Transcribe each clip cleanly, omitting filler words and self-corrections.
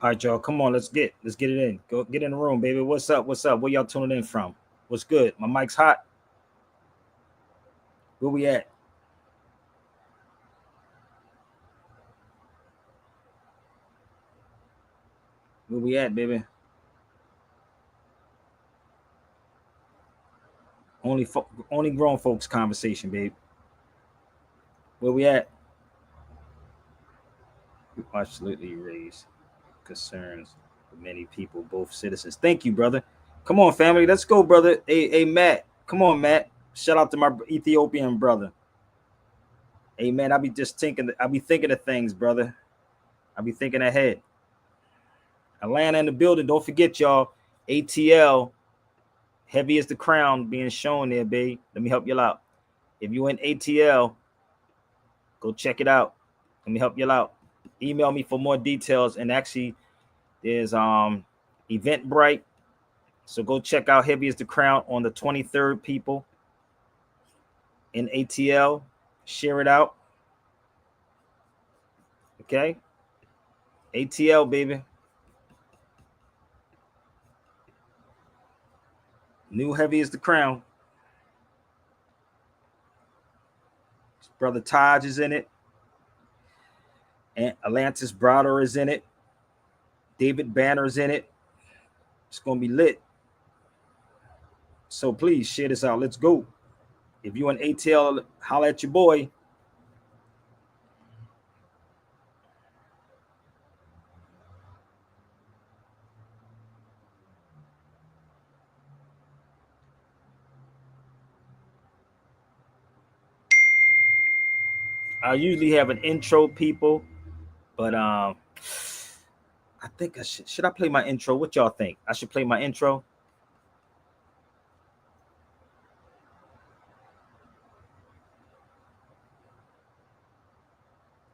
All right, y'all. Come on, let's get it in. Go get in the room, baby. What's up? What's up? Where y'all tuning in from? What's good? My mic's hot. Where we at? Where we at, baby? Only grown folks conversation, babe. Where we at? We absolutely raise concerns for many people, both citizens. Thank you, brother. Come on, family. Let's go, brother. Hey, Matt. Come on, Matt. Shout out to my Ethiopian brother. Hey, man, I be thinking of things, brother. I be thinking ahead. Atlanta in the building. Don't forget, y'all. ATL, heavy as the crown being shown there, babe. Let me help you out. If you in ATL, go check it out. Let me help you out. Email me for more details. And actually, there's Eventbrite. So go check out Heavy as the Crown on the 23rd, people, in ATL. Share it out. Okay? ATL, baby. New Heavy as the Crown. Brother Taj is in it. And Atlantis Browder is in it. David Banner's in it. It's going to be lit. So please share this out. Let's go. If you in ATL, holla at your boy. I usually have an intro, people, but I think I should I play my intro? What y'all think? I should play my intro.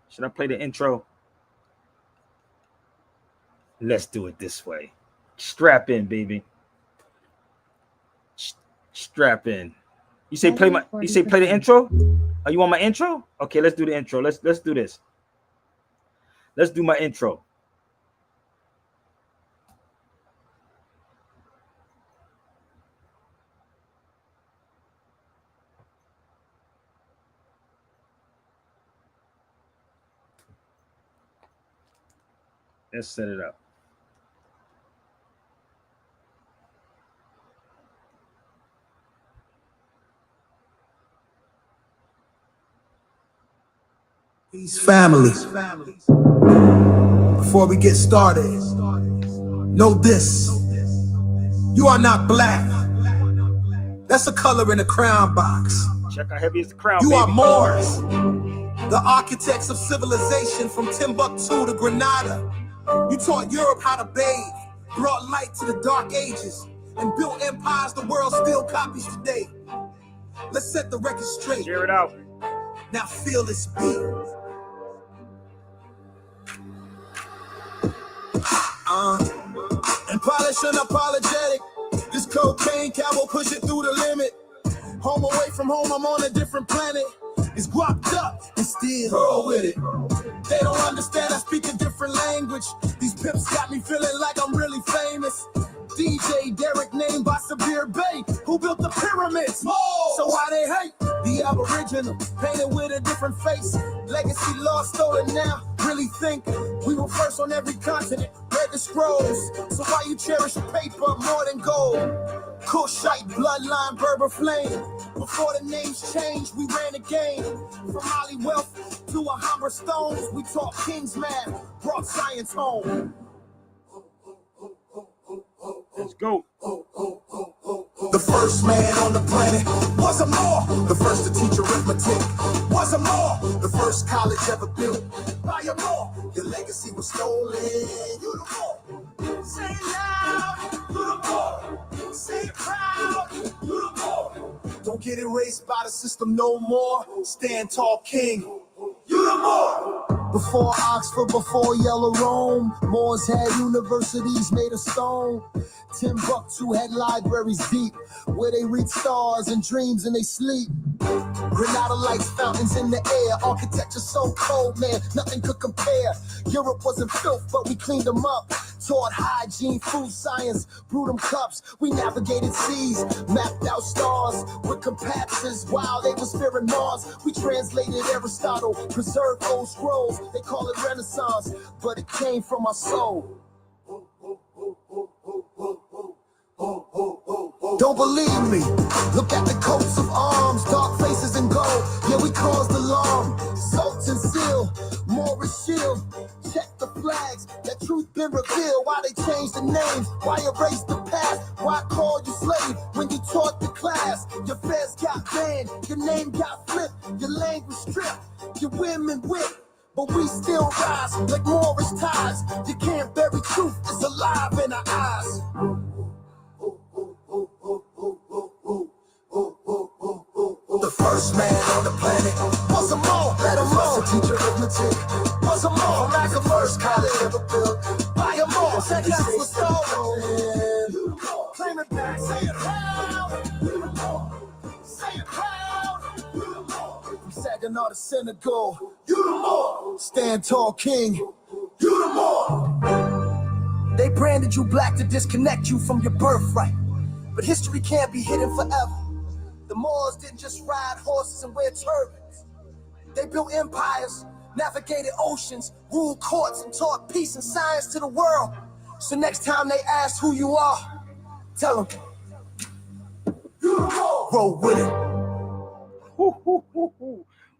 Should I play the intro? Let's do it this way. Strap in, baby. Strap in. You say play the intro? Are you want my intro? Okay, let's do the intro. Let's do this. Let's do my intro. Let's set it up. Peace, family. Before we get started, know this: you are not black. That's a color in the crown box. Check how heavy is the crown. You are Moors, the architects of civilization from Timbuktu to Grenada. You taught Europe how to bathe, brought light to the dark ages, and built empires the world still copies today. Let's set the record straight. Share it out. Now feel this beat. And polish unapologetic. This cocaine cowboy push it through the limit. Home away from home, I'm on a different planet. It's guapped up and still roll with it. They don't understand, I speak a different language. These pimps got me feeling like I'm really famous. DJ Derek, named by Sabir Bey, who built the pyramids. So why they hate the Aboriginal, painted with a different face. Legacy lost, stolen now. Really think we were first on every continent. Read the scrolls, so why you cherish a paper more than gold? Kushite bloodline, Berber flame. Before the names changed, we ran the game. From Mali wealth to Alhambra stones, we taught king's math, brought science home. Let's go. The first man on the planet was a Moor. The first to teach arithmetic was a Moor. The first college ever built by a Moor. Your legacy was stolen. You the Moor. Say it loud. You the Moor. Say it proud. You the Moor. Don't get erased by the system no more. Stand tall, king. You the Moor. Before Oxford, before Yellow Rome, Moors had universities made of stone. Timbuktu had libraries deep, where they read stars and dreams in they sleep. Granada lights, fountains in the air, architecture so cold, man, nothing could compare. Europe wasn't filth, but we cleaned them up. Taught hygiene, food science, brewed them cups. We navigated seas, mapped out stars with compasses while they was fearing Mars. We translated Aristotle, preserved old scrolls. They call it Renaissance, but it came from our soul. Don't believe me? Look at the coats of arms, dark faces and gold. Yeah, we caused alarm. Salt and seal, Morris Shield. Check the flags, that truth been revealed. Why they changed the names? Why erase the past? Why call you slave when you taught the class? Your feds got banned, your name got flipped, your language stripped, your women whipped. But we still rise like Morris ties. You can't bury truth, it's alive in our eyes. The first man on the planet was a Mo, let him know. Teacher arithmetic was a Mo, like the first college ever built by a Mo. Check out the stolen. Claim it back, say it loud. Say it proud. From Saginaw to Senegal, you the Mo. Stand tall, king. You the Mo. They branded you black to disconnect you from your birthright, but history can't be hidden forever. The Moors didn't just ride horses and wear turbans. They built empires, navigated oceans, ruled courts, and taught peace and science to the world. So next time they ask who you are, tell them, you the Moor. Roll with it.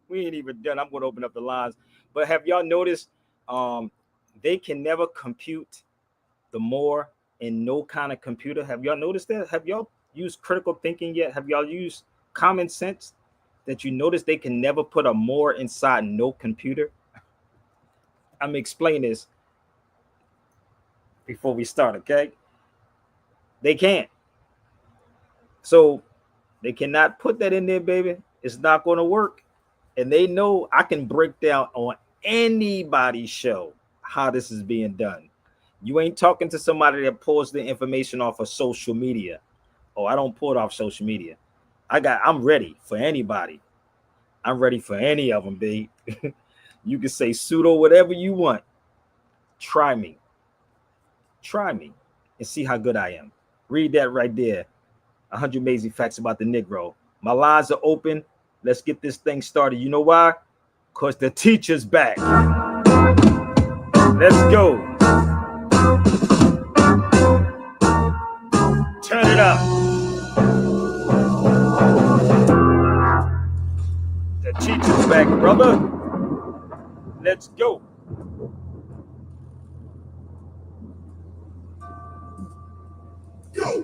We ain't even done. I'm going to open up the lines. But have y'all noticed they can never compute the Moor in no kind of computer? Have y'all noticed that? Have y'all used critical thinking yet? Have y'all used common sense that you notice they can never put a Moor inside no computer? I'm gonna explain this before we start, okay? They can't. So they cannot put that in there, baby. It's not going to work. And they know I can break down on anybody's show how this is being done. You ain't talking to somebody that pulls the information off of social media. Oh, I don't pull it off social media. I'm ready for anybody. I'm ready for any of them, babe. You can say pseudo whatever you want. Try me. Try me and see how good I am. Read that right there. 100 amazing facts about the Negro. My lines are open. Let's get this thing started. You know why? Because the teacher's back. Let's go. Turn it up. The teacher's back, brother. Let's go. Go.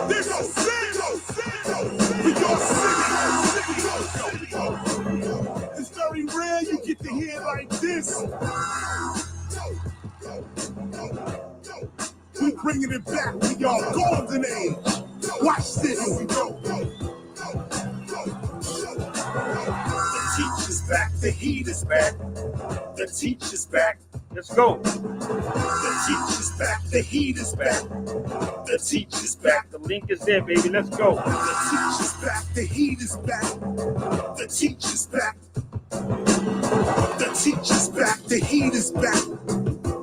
This is sick. We are sick. It's very rare you get to hear like this. We're bringing it back to y'all golden age. Watch this. The teacher's back. The heat is back. The teacher's back. Let's go. The teacher's back. The heat is back. The teacher's back. The link is there, baby. Let's go. The teacher's back. The heat is back. The teacher's back. The teacher's back. The heat is back.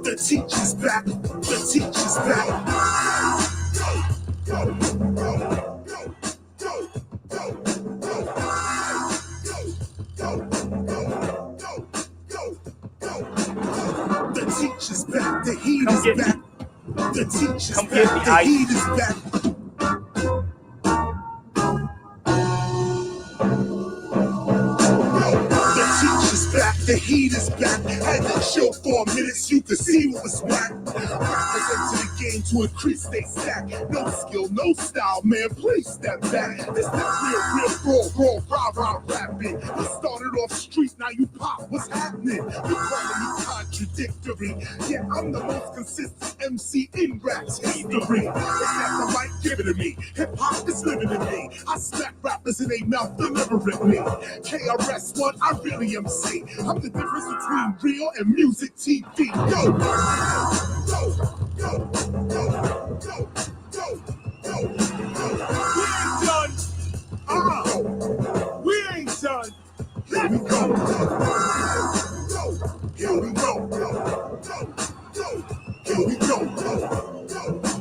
The teacher's back. The teacher's back. The teacher's back. The heat is back. The teacher's back. The heat is back. The heat is back. Had to chill for a minute so you could see what was back. Rappers into the game to increase they stack. No skill, no style, man, please step back. This that real, rah, rapping. You started off street, now you pop, what's happening? You calling me contradictory. Yeah, I'm the most consistent MC in rap's history. It's not the mic giving to me. Hip-hop is living in me. I smack rappers in their mouth, delivering me. KRS-One, I really MC. I'm the difference between real and music TV. Yo! We ain't done We ain't done. Let me go. Here we go. Here we go.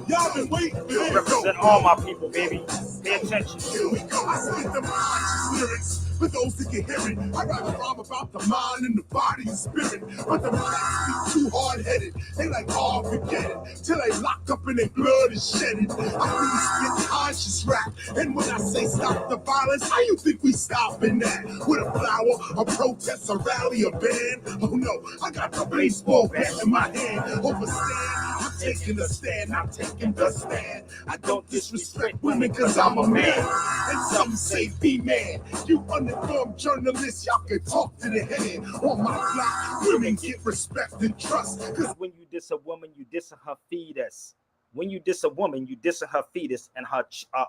Y'all been waiting for this. Represent all my people, baby. Pay attention. Here we go. I spit them conscious lyrics. For those that can hear it, I write a rhyme about the mind and the body and spirit. But the minds be too hard-headed. They like, oh, forget it. Till they locked up and their blood is shedded. I really spit conscious rap. And when I say stop the violence, how you think we stopping that? With a flower, a protest, a rally, a band? Oh no, I got the baseball bat in my hand. Overstand, I'm taking a stand, I'm taking the stand. I don't disrespect women cause I'm a man. And some say be man. You uninformed journalists, y'all can talk to the head. On my block, women get respect and trust. Cause When you diss a woman, you diss her fetus. When you diss a woman, you diss her fetus, and her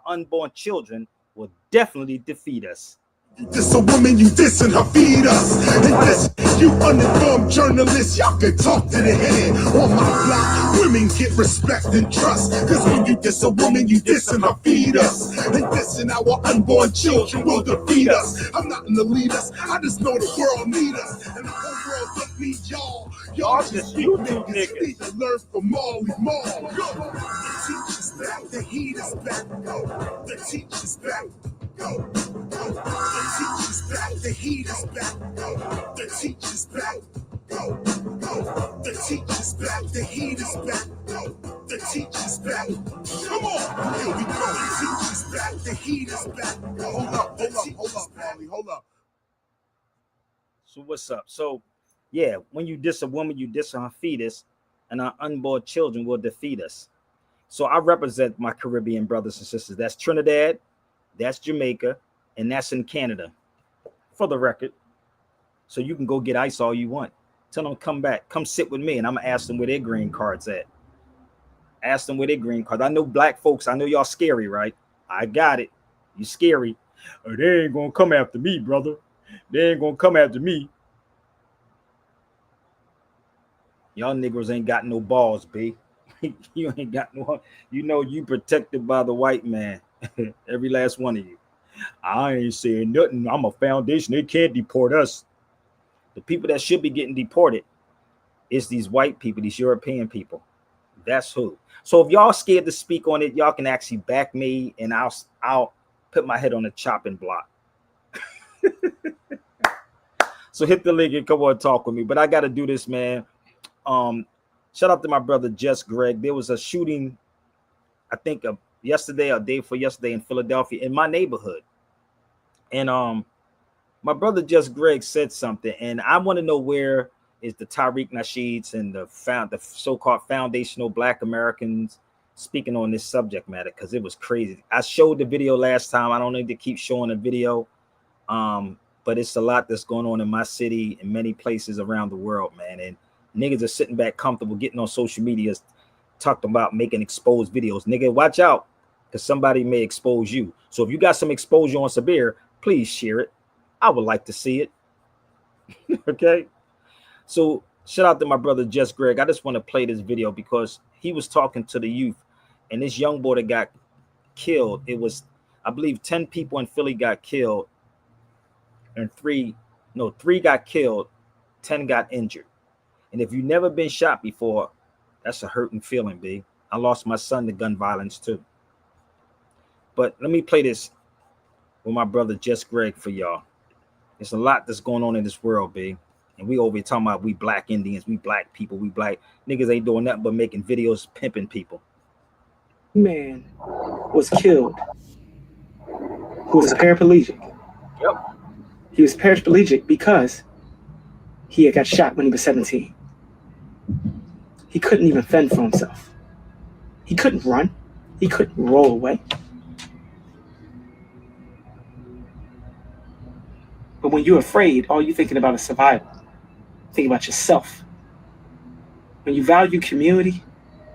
unborn children will definitely defeat us. you diss a woman, you dissing her fetus. And this, you uninformed journalists, y'all can talk to the head. On my block, women get respect and trust. Cause when you diss a woman, you dissing her fetus. And dissing our unborn children will defeat us. I'm not gonna lead us, I just know the world need us. And the whole world don't need y'all. Y'all just YouTube niggas need to learn from Marley Marl. The teacher's back, the heat is back. The teacher's back. Go. The teacher's back, the heat is back. The teacher's back. Go. The teacher's back, the heat is back. The teacher's back. Come on, here we go. The teacher's back, the heat is back. Hold up, Marley, hold up. So what's up? So yeah, when you diss a woman, you diss her fetus, and our unborn children will defeat us. So I represent my Caribbean brothers and sisters. That's Trinidad, that's Jamaica, and that's in Canada, for the record. So you can go get ice all you want. Tell them come back, come sit with me, and I'm gonna ask them where their green cards at. Ask them where their green cards. I know black folks, I know y'all scary, right? I got it. You scary. Oh, they ain't gonna come after me, brother. They ain't gonna come after me. Y'all niggas ain't got no balls, B. You ain't got no, you know you protected by the white man. Every last one of you. I ain't saying nothing. I'm a foundation. They can't deport us. The people that should be getting deported is these white people, these European people. That's who. So if y'all scared to speak on it, y'all can actually back me, and I'll put my head on the chopping block. So hit the link and come on and talk with me. But I got to do this, man. Shout out to my brother Jess Greg. There was a shooting, I think yesterday or day before yesterday in Philadelphia in my neighborhood. And my brother Jess Greg said something, and I want to know where is the Tariq Nasheeds and the so-called foundational Black Americans speaking on this subject matter, because it was crazy. I showed the video last time. I don't need to keep showing the video, but it's a lot that's going on in my city and many places around the world, man. And niggas are sitting back comfortable getting on social media talking about making exposed videos. Nigga, watch out, because somebody may expose you. So if you got some exposure on Sabir, please share it. I would like to see it. Okay. So shout out to my brother Jess Greg. I just want to play this video because he was talking to the youth, and this young boy that got killed, it was, I believe 10 people in Philly got killed, and three got killed, 10 got injured. And if you've never been shot before, that's a hurting feeling, B. I lost my son to gun violence too. But let me play this with my brother Jess Greg for y'all. There's a lot that's going on in this world, B. And we over here talking about we black Indians, we black people, we black niggas ain't doing nothing but making videos pimping people. Man was killed who was a paraplegic. Yep. He was paraplegic because he had got shot when he was 17. He couldn't even fend for himself. He couldn't run. He couldn't roll away. But when you're afraid, all you're thinking about is survival. Think about yourself. When you value community,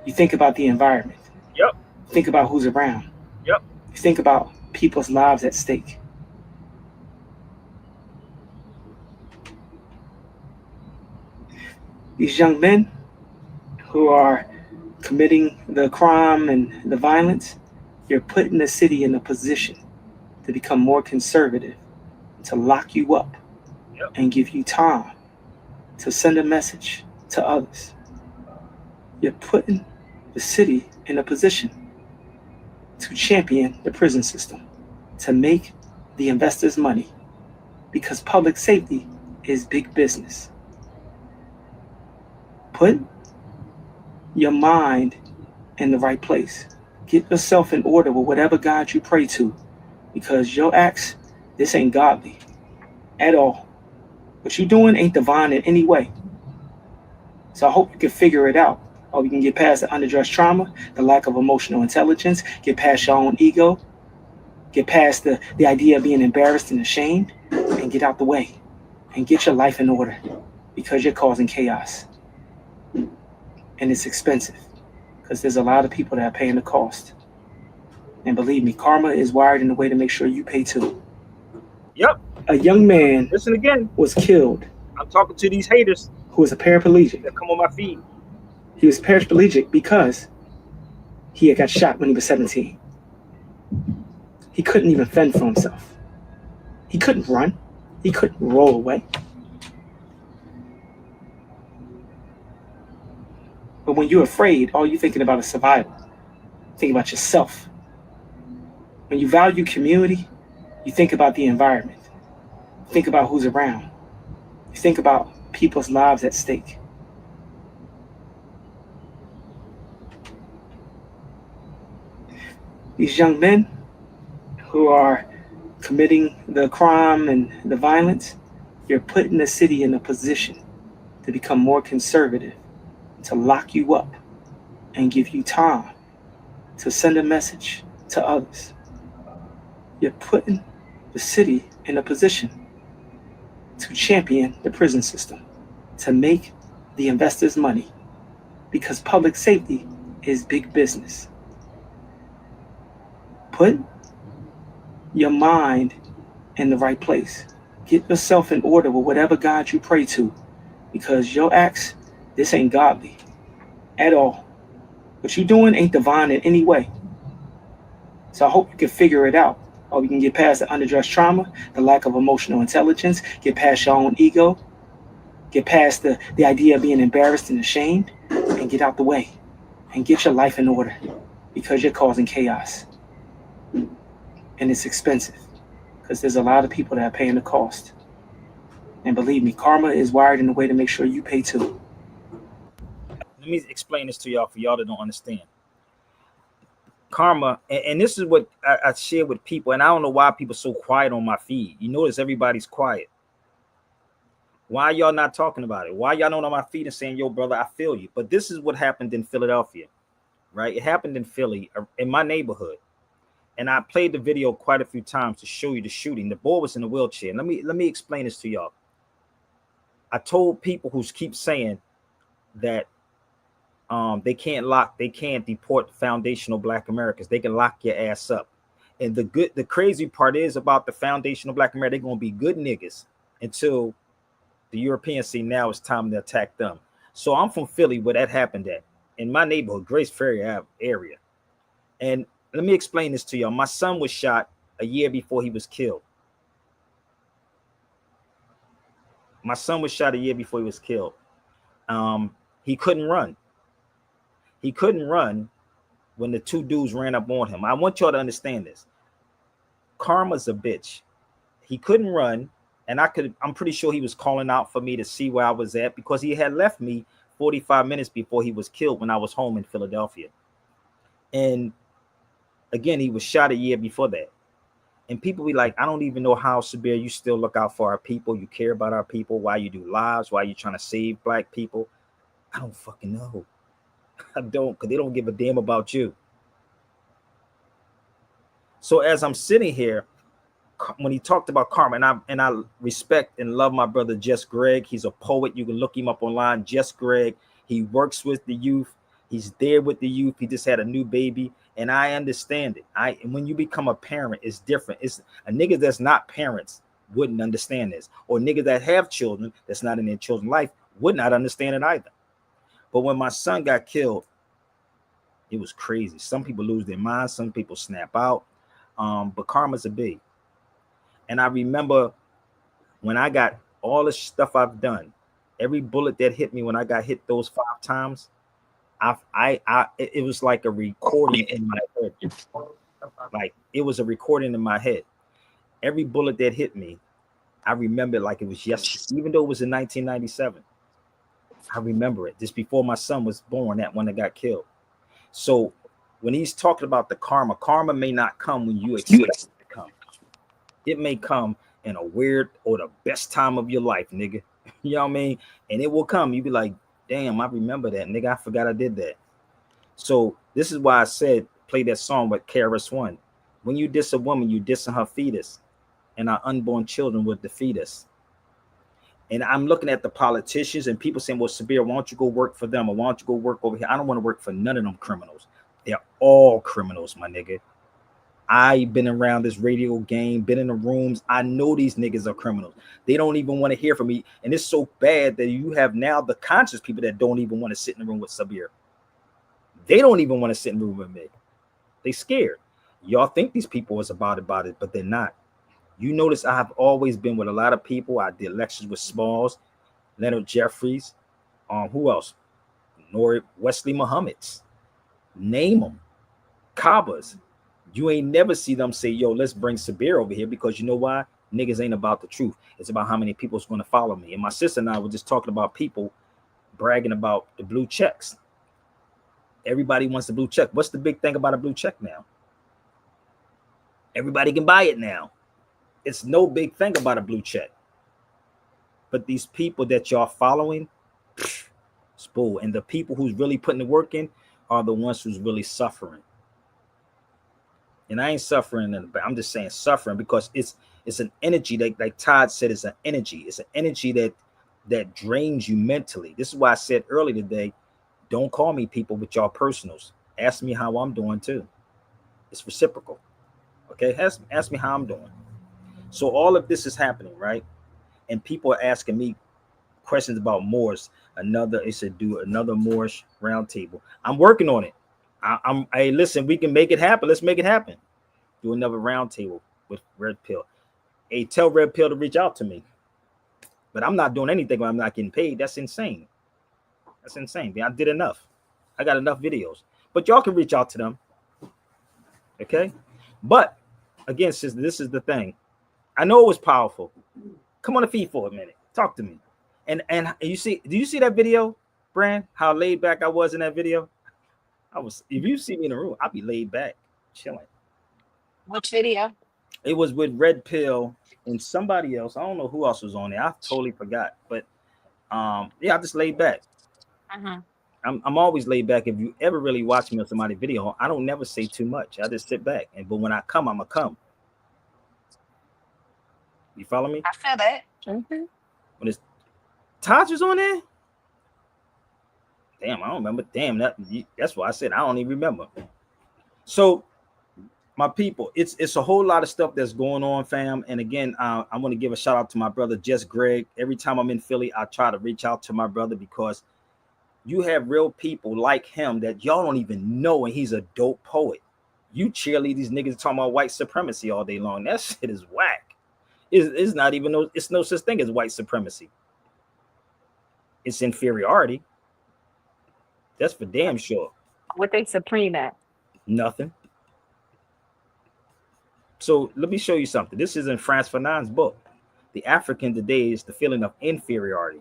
you think about the environment. Yep. Think about who's around. Yep. You think about people's lives at stake. These young men who are committing the crime and the violence, you're putting the city in a position to become more conservative, to lock you up, and give you time to send a message to others. You're putting the city in a position to champion the prison system, to make the investors money, because public safety is big business. Put your mind in the right place. Get yourself in order with whatever God you pray to, because your acts, this ain't godly at all. What you're doing ain't divine in any way. So I hope you can figure it out. Or you can get past the underdressed trauma, the lack of emotional intelligence, get past your own ego, get past the idea of being embarrassed and ashamed, and get out the way and get your life in order, because you're causing chaos. And it's expensive, because there's a lot of people that are paying the cost. And believe me, karma is wired in a way to make sure you pay too. Yep. A young man Listen again. was killed I'm talking to these haters who was a paraplegic. that come on my feed. He was paraplegic because he had got shot when he was 17. He couldn't even fend for himself. He couldn't run. He couldn't roll away. But when you're afraid, all you're thinking about is survival. Think about yourself. When you value community, you think about the environment. Think about who's around. You think about people's lives at stake. These young men who are committing the crime and the violence, you're putting the city in a position to become more conservative, to lock you up and give you time to send a message to others. You're putting the city in a position to champion the prison system, to make the investors money, because public safety is big business. Put your mind in the right place. Get yourself in order with whatever God you pray to, because your acts, this ain't godly at all. What you're doing ain't divine in any way. So I hope you can figure it out. Or you can get past the underdressed trauma, the lack of emotional intelligence, get past your own ego, get past the idea of being embarrassed and ashamed, and get out the way and get your life in order, because you're causing chaos. And it's expensive, because there's a lot of people that are paying the cost. And believe me, karma is wired in a way to make sure you pay too. Let me explain this to y'all for y'all that don't understand. Karma, and this is what I share with people, and I don't know why people are so quiet on my feed. You notice everybody's quiet. Why y'all not talking about it? Why y'all not on my feed and saying, yo, brother, I feel you? But this is what happened in Philadelphia, right? It happened in Philly, in my neighborhood. And I played the video quite a few times to show you the shooting. The boy was in a wheelchair. Let me explain this to y'all. I told people who keep saying that they can't deport foundational Black Americans. They can lock your ass up. And the crazy part is about the foundational Black Americans, they're gonna be good niggas until the Europeans see now it's time to attack them. So I'm from Philly, where that happened at, in my neighborhood, Grace Ferry area. And let me explain this to y'all. My son was shot a year before he was killed. My son was shot a year before he was killed. He couldn't run. He couldn't run when the two dudes ran up on him. I want y'all to understand this. Karma's a bitch. He couldn't run, and I'm pretty sure he was calling out for me to see where I was at, because he had left me 45 minutes before he was killed when I was home in Philadelphia. And again, he was shot a year before that. And people be like, I don't even know how, Sabir, you still look out for our people. You care about our people. Why you do lives? Why you trying to save Black people? I don't fucking know. I don't, because they don't give a damn about you. So as I'm sitting here, when he talked about karma, and I respect and love my brother Jess Gregg. He's a poet. You can look him up online. Jess Gregg. He works with the youth. He's there with the youth. He just had a new baby, and I understand it. And when you become a parent, it's different. It's a nigga that's not parents wouldn't understand this, or niggas that have children that's not in their children's life would not understand it either. But when my son got killed, it was crazy. Some people lose their minds. Some people snap out. But karma's a big. And I remember when I got all the stuff I've done, every bullet that hit me when I got hit those 5 times, it was like a recording in my head. Like it was a recording in my head. Every bullet that hit me, I remember like it was yesterday, even though it was in 1997. I remember it just before my son was born, that one that got killed. So when he's talking about the karma may not come when you expect it to come. It may come in a weird or the best time of your life, nigga. You know what I mean? And it will come. You be like, damn, I remember that, nigga. I forgot I did that. So this is why I said play that song with KRS-One. When you diss a woman, you dissing her fetus, and our unborn children will defeat us. And I'm looking at the politicians and people saying, well, Sabir, why don't you go work for them? Or why don't you go work over here? I don't want to work for none of them criminals. They're all criminals, my nigga. I've been around this radio game, been in the rooms. I know these niggas are criminals. They don't even want to hear from me. And it's so bad that you have now the conscious people that don't even want to sit in the room with Sabir. They don't even want to sit in the room with me. They scared. Y'all think these people is about it, but they're not. You notice I have always been with a lot of people. I did lectures with Smalls, Leonard Jeffries, who else? Wesley Muhammad's. Name them. Kabas. You ain't never see them say, yo, let's bring Sabir over here, because you know why? Niggas ain't about the truth. It's about how many people's going to follow me. And my sister and I were just talking about people bragging about the blue checks. Everybody wants the blue check. What's the big thing about a blue check now? Everybody can buy it now. It's no big thing about a blue check. But these people that y'all following, spool. And the people who's really putting the work in are the ones who's really suffering. And I ain't suffering, I'm just saying suffering, because it's an energy that, like Todd said, it's an energy. It's an energy that drains you mentally. This is why I said earlier today, don't call me people with y'all personals. Ask me how I'm doing too. It's reciprocal. Okay, ask me how I'm doing. So all of this is happening, right? And people are asking me questions about Moors. It said do another Moorish roundtable. I'm working on it. Hey, listen, we can make it happen. Let's make it happen. Do another roundtable with Red Pill. Hey, tell Red Pill to reach out to me. But I'm not doing anything when I'm not getting paid. That's insane. That's insane. Man, I did enough. I got enough videos. But y'all can reach out to them. Okay? But again, sister, this is the thing. I know it was powerful. Come on the feed for a minute. Talk to me. And do you see that video, Brand? How laid back I was in that video? If you see me in the room, I'll be laid back, chilling. Which video? It was with Red Pill and somebody else. I don't know who else was on there. I totally forgot. But yeah, I just laid back. Uh-huh. I'm always laid back. If you ever really watch me on somebody's video, I don't never say too much. I just sit back. But when I come, I'm gonna come. You follow me? I feel that. Mm-hmm. When it's Taj was on there? Damn, I don't remember. Damn, that's why I said I don't even remember. So, my people, it's a whole lot of stuff that's going on, fam. And again, I want to give a shout out to my brother, Jess Greg. Every time I'm in Philly, I try to reach out to my brother, because you have real people like him that y'all don't even know, and he's a dope poet. You cheerlead these niggas talking about white supremacy all day long. That shit is whack. It's not even it's no such thing as white supremacy. It's inferiority. That's for damn sure. What they supreme at? Nothing. So let me show you something. This is in Frantz Fanon's book. The African today is the feeling of inferiority.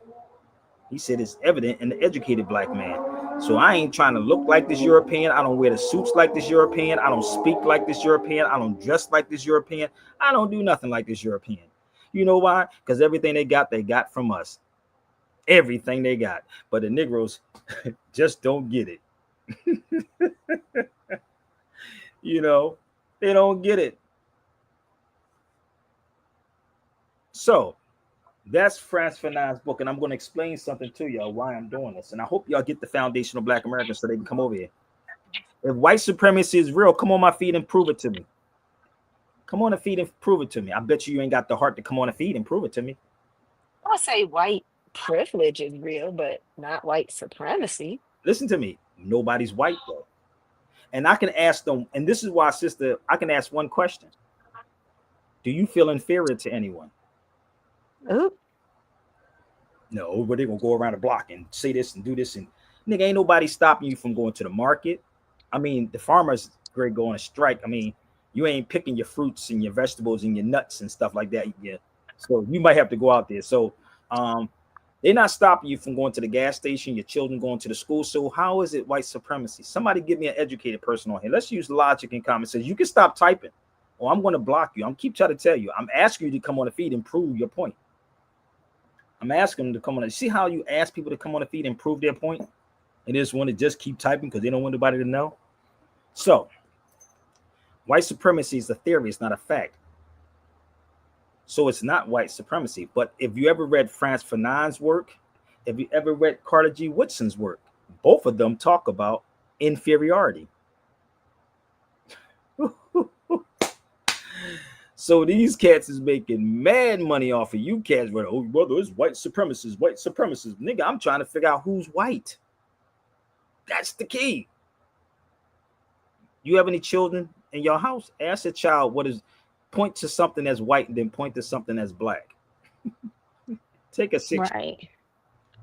He said it's evident in the educated black man. So I ain't trying to look like this European. I don't wear the suits like this European. I don't speak like this European. I don't dress like this European. I don't do nothing like this European. You know why? Because everything they got from us. Everything they got. But the Negroes just don't get it. You know, they don't get it. So that's Frantz Fanon's book, and I'm going to explain something to y'all why I'm doing this. And I hope y'all get the foundational Black Americans so they can come over here. If white supremacy is real, come on my feed and prove it to me. Come on the feed and prove it to me. I bet you ain't got the heart to come on the feed and prove it to me. I'll say white privilege is real, but not white supremacy. Listen to me. Nobody's white, though. And I can ask them, and this is why, sister, I can ask one question. Do you feel inferior to anyone? Ooh. No, but they're gonna go around the block and say this and do this, and nigga, ain't nobody stopping you from going to the market. I mean, the farmers great go on a strike. I mean, you ain't picking your fruits and your vegetables and your nuts and stuff like that. Yeah, so you might have to go out there. So um, they're not stopping you from going to the gas station, your children going to the school. So how is it white supremacy? Somebody give me an educated person on here. Let's use logic and common sense. You can stop typing, or I'm going to block you. I'm keep trying to tell you. I'm asking you to come on the feed and prove your point. I'm asking them to come on. See how you ask people to come on the feed and prove their point, and they just want to just keep typing because they don't want anybody to know. So, white supremacy is a theory; it's not a fact. So it's not white supremacy. But if you ever read Frantz Fanon's work, if you ever read Carter G. Woodson's work, both of them talk about inferiority. So these cats is making mad money off of you cats. Where, oh, brother, it's white supremacists, white supremacists. Nigga, I'm trying to figure out who's white. That's the key. You have any children in your house? Ask a child what is, point to something that's white and then point to something that's black. Take a 6. Right.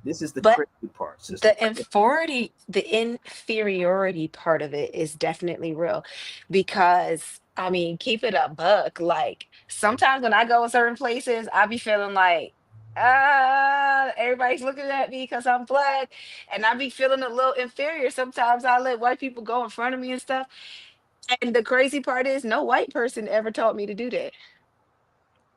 This is the But crazy part. Sister. the inferiority part of it is definitely real, because I mean, keep it a buck. Like sometimes when I go in certain places, I be feeling like, everybody's looking at me because I'm black, and I be feeling a little inferior. Sometimes I let white people go in front of me and stuff. And the crazy part is, no white person ever taught me to do that.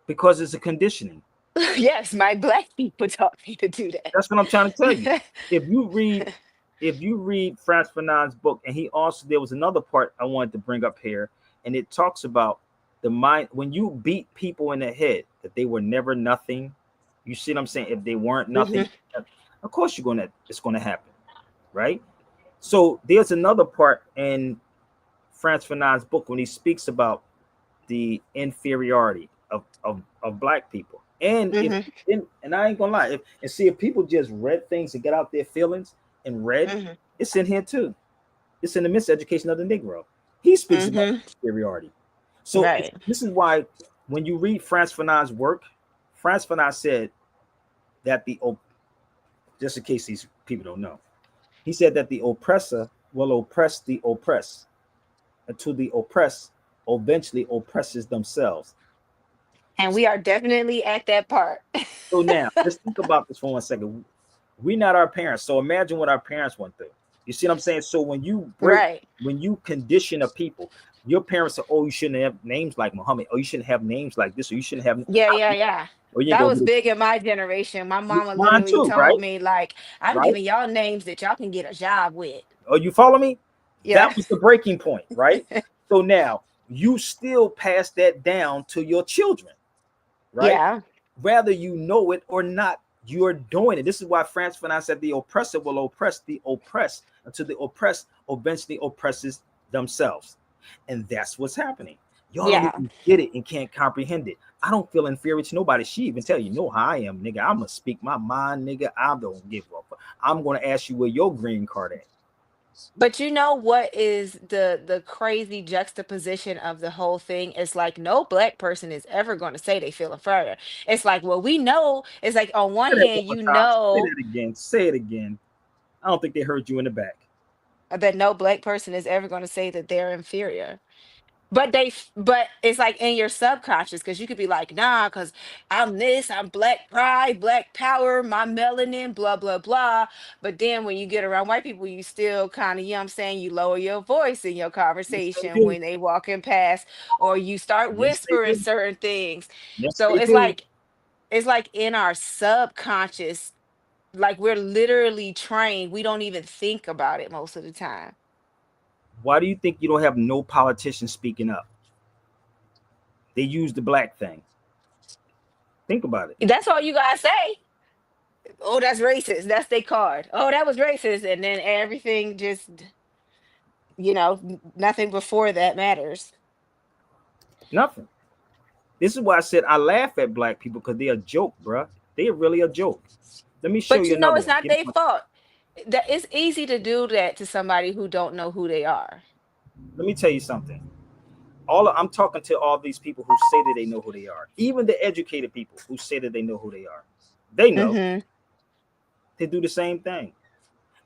Because it's a conditioning. Yes, my black people taught me to do that. That's what I'm trying to tell you. If you read Frantz Fanon's book, and he also, there was another part I wanted to bring up here, and it talks about the mind when you beat people in the head that they were never nothing. You see what I'm saying? If they weren't nothing, of course it's gonna happen, right? So there's another part in Frantz Fanon's book when he speaks about the inferiority of black people. And and I ain't gonna lie, if people just read things and get out their feelings and read, it's in here too. It's in the Miseducation of the Negro. He speaks about inferiority. So this is why when you read Frantz Fanon's work, Frantz Fanon said that just in case these people don't know, he said that the oppressor will oppress the oppressed until the oppressed eventually oppresses themselves. And we are definitely at that part. So now let's think about this for 1 second. We're not our parents, so imagine what our parents went through. You see what I'm saying? So when you when you condition a people, your parents say, "Oh, you shouldn't have names like Muhammad. Oh, you shouldn't have names like this. Or you shouldn't have." Yeah. That was big in my generation. My mama literally told me, like, I'm giving y'all names that y'all can get a job with. Oh, you follow me? Yeah. That was the breaking point, right? So now you still pass that down to your children, right? Yeah. Whether you know it or not, you're doing it. This is why Frantz Fanon said the oppressor will oppress the oppressed until the oppressed eventually oppresses themselves. And that's what's happening. Y'all don't even get it and can't comprehend it. I don't feel inferior to nobody. She even tell you, know how I am, nigga. I'm gonna speak my mind, nigga. I don't give up. I'm gonna ask you where your green card at. But you know what is the crazy juxtaposition of the whole thing? It's like no black person is ever going to say they feel inferior. It's like, well, we know. It's like on one hand, you know. Say it again. Say it again. I don't think they heard you in the back. That no black person is ever going to say that they're inferior. But it's like in your subconscious, because you could be like, nah, because I'm this, I'm black pride, black power, my melanin, blah, blah, blah. But then when you get around white people, you still kind of, you know what I'm saying, you lower your voice in your conversation when they walking past, or you start whispering certain things. So it's like in our subconscious, like we're literally trained. We don't even think about it most of the time. Why do you think you don't have no politicians speaking up? They use the black thing. Think about it. That's all you gotta say. Oh, that's racist. That's their card. Oh, that was racist. And then everything just, nothing before that matters. Nothing. This is why I said I laugh at black people, because they're a joke, bruh. They're really a joke. Let me show you. But you know, it's not their fault. That it's easy to do that to somebody who don't know who they are. Let me tell you something. I'm talking to all these people who say that they know who they are, even the educated people who say that they know who they are. They know they do the same thing.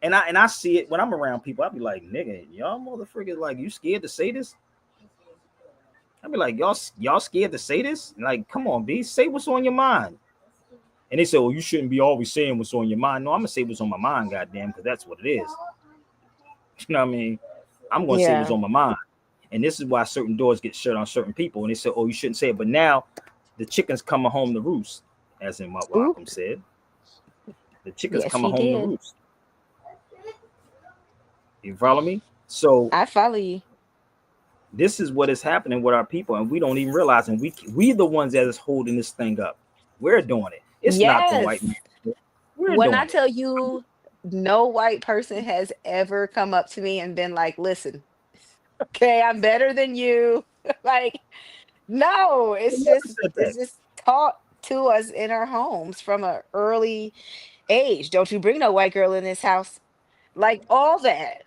And I see it when I'm around people. I'll be like, nigga, y'all motherfuckers, like, you scared to say this? I'll be like, y'all scared to say this? Like, come on, B, say what's on your mind. And they say, well, you shouldn't be always saying what's on your mind. No, I'm gonna say what's on my mind, goddamn, because that's what it is. You know what I mean? I'm gonna say what's on my mind. And this is why certain doors get shut on certain people. And they say, oh, you shouldn't say it. But now the chickens coming home to roost, as in what Malcolm said. The chickens coming home to roost. You follow me? So I follow you. This is what is happening with our people, and we don't even realize. And we the ones that is holding this thing up. We're doing it. It's not the white man. When I tell you, no white person has ever come up to me and been like, listen, okay, I'm better than you. Like, no, it's just taught to us in our homes from an early age. Don't you bring no white girl in this house. Like, all that.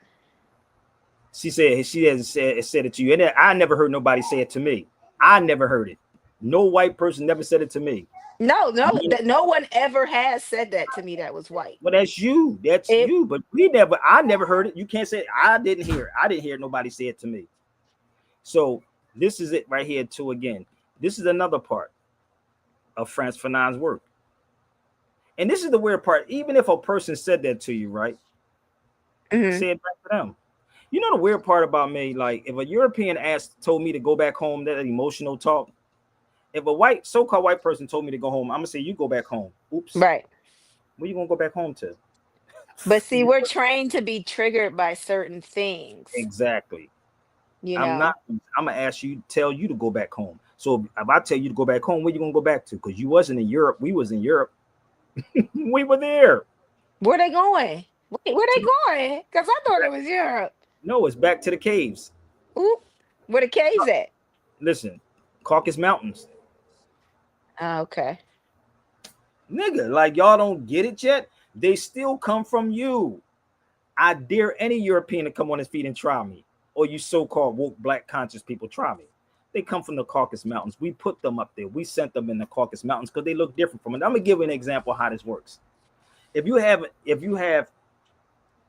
She hasn't said it to you. And I never heard nobody say it to me. I never heard it. No white person never said it to me. No, no one ever has said that to me that was white. Well, that's you. That's you. But I never heard it. You can't say it. I didn't hear it. I didn't hear nobody say it to me. So this is it right here too again. This is another part of Frantz Fanon's work. And this is the weird part. Even if a person said that to you, right? Say it back to them. You know the weird part about me, like if a European told me to go back home, that emotional talk. If a so-called white person told me to go home, I'm gonna say, you go back home. Oops. Right. Where you gonna go back home to? But see, we're trained to be triggered by certain things. Exactly. You know, I'm gonna tell you to go back home. So if I tell you to go back home, where you gonna go back to? Because you wasn't in Europe. We was in Europe. We were there. Where they going? Wait, where they going? Because I thought it was Europe. No, it's back to the caves. Ooh, where the caves at? Listen, Caucasus Mountains. Okay. Nigga, like y'all don't get it yet? They still come from you. I dare any European to come on his feet and try me. Or you so-called woke black conscious people, try me. They come from the Caucasus Mountains. We put them up there. We sent them in the Caucasus Mountains because they look different from it. I'm gonna give you an example of how this works. If you have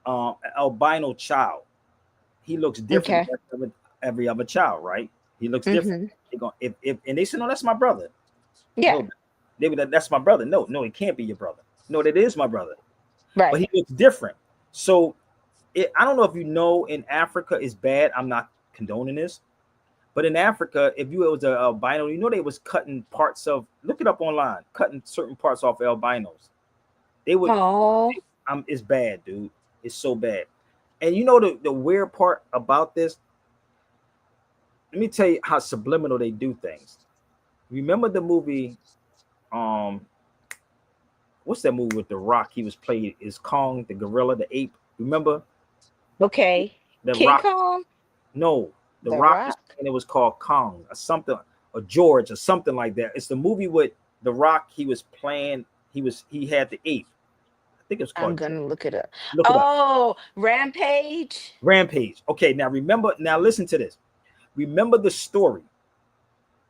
an albino child, he looks different than every other child, right? He looks different. And they say, no, that's my brother. Yeah. No, that's my brother. No, it can't be your brother. No, that is my brother. Right. But he looks different. So I don't know if you know, in Africa is bad. I'm not condoning this. But in Africa, if you was an albino, you know they was cutting parts of, look it up online, cutting certain parts off albinos. They would, it's bad, dude. It's so bad. And you know the weird part about this? Let me tell you how subliminal they do things. Remember the movie, what's that movie with The Rock? He was played is Kong, the gorilla, the ape. Remember? Okay. The King Rock. Kong? No, the Rock. And it was called Kong or something, or George or something like that. It's the movie with The Rock. He was playing. He had the ape. I think it was called. I'm gonna look it up. Up. Rampage. Rampage. Okay, now listen to this. Remember the story.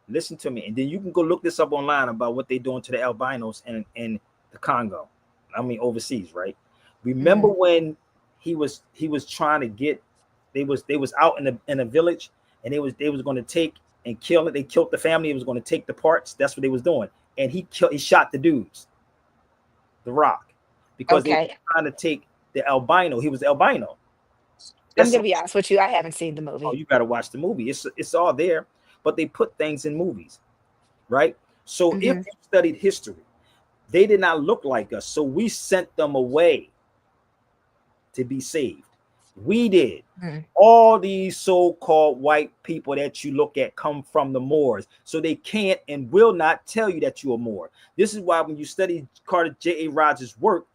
Listen to me, and then you can go look this up online about what they're doing to the albinos in the Congo. I mean, overseas, right? Remember when he was trying to get, they was out in a village, and they was going to take and kill it. They killed the family. It was going to take the parts. That's what they was doing, and he shot the dudes, The Rock, because they were trying to take the albino. He was the albino. I'm gonna be honest with you. I haven't seen the movie. Oh, you gotta watch the movie. It's all there, but they put things in movies, right? So if you studied history, they did not look like us, so we sent them away to be saved. We did. All these so-called white people that you look at come from the Moors, so they can't and will not tell you that you are Moor. This is why when you study Carter J.A. Rogers' work,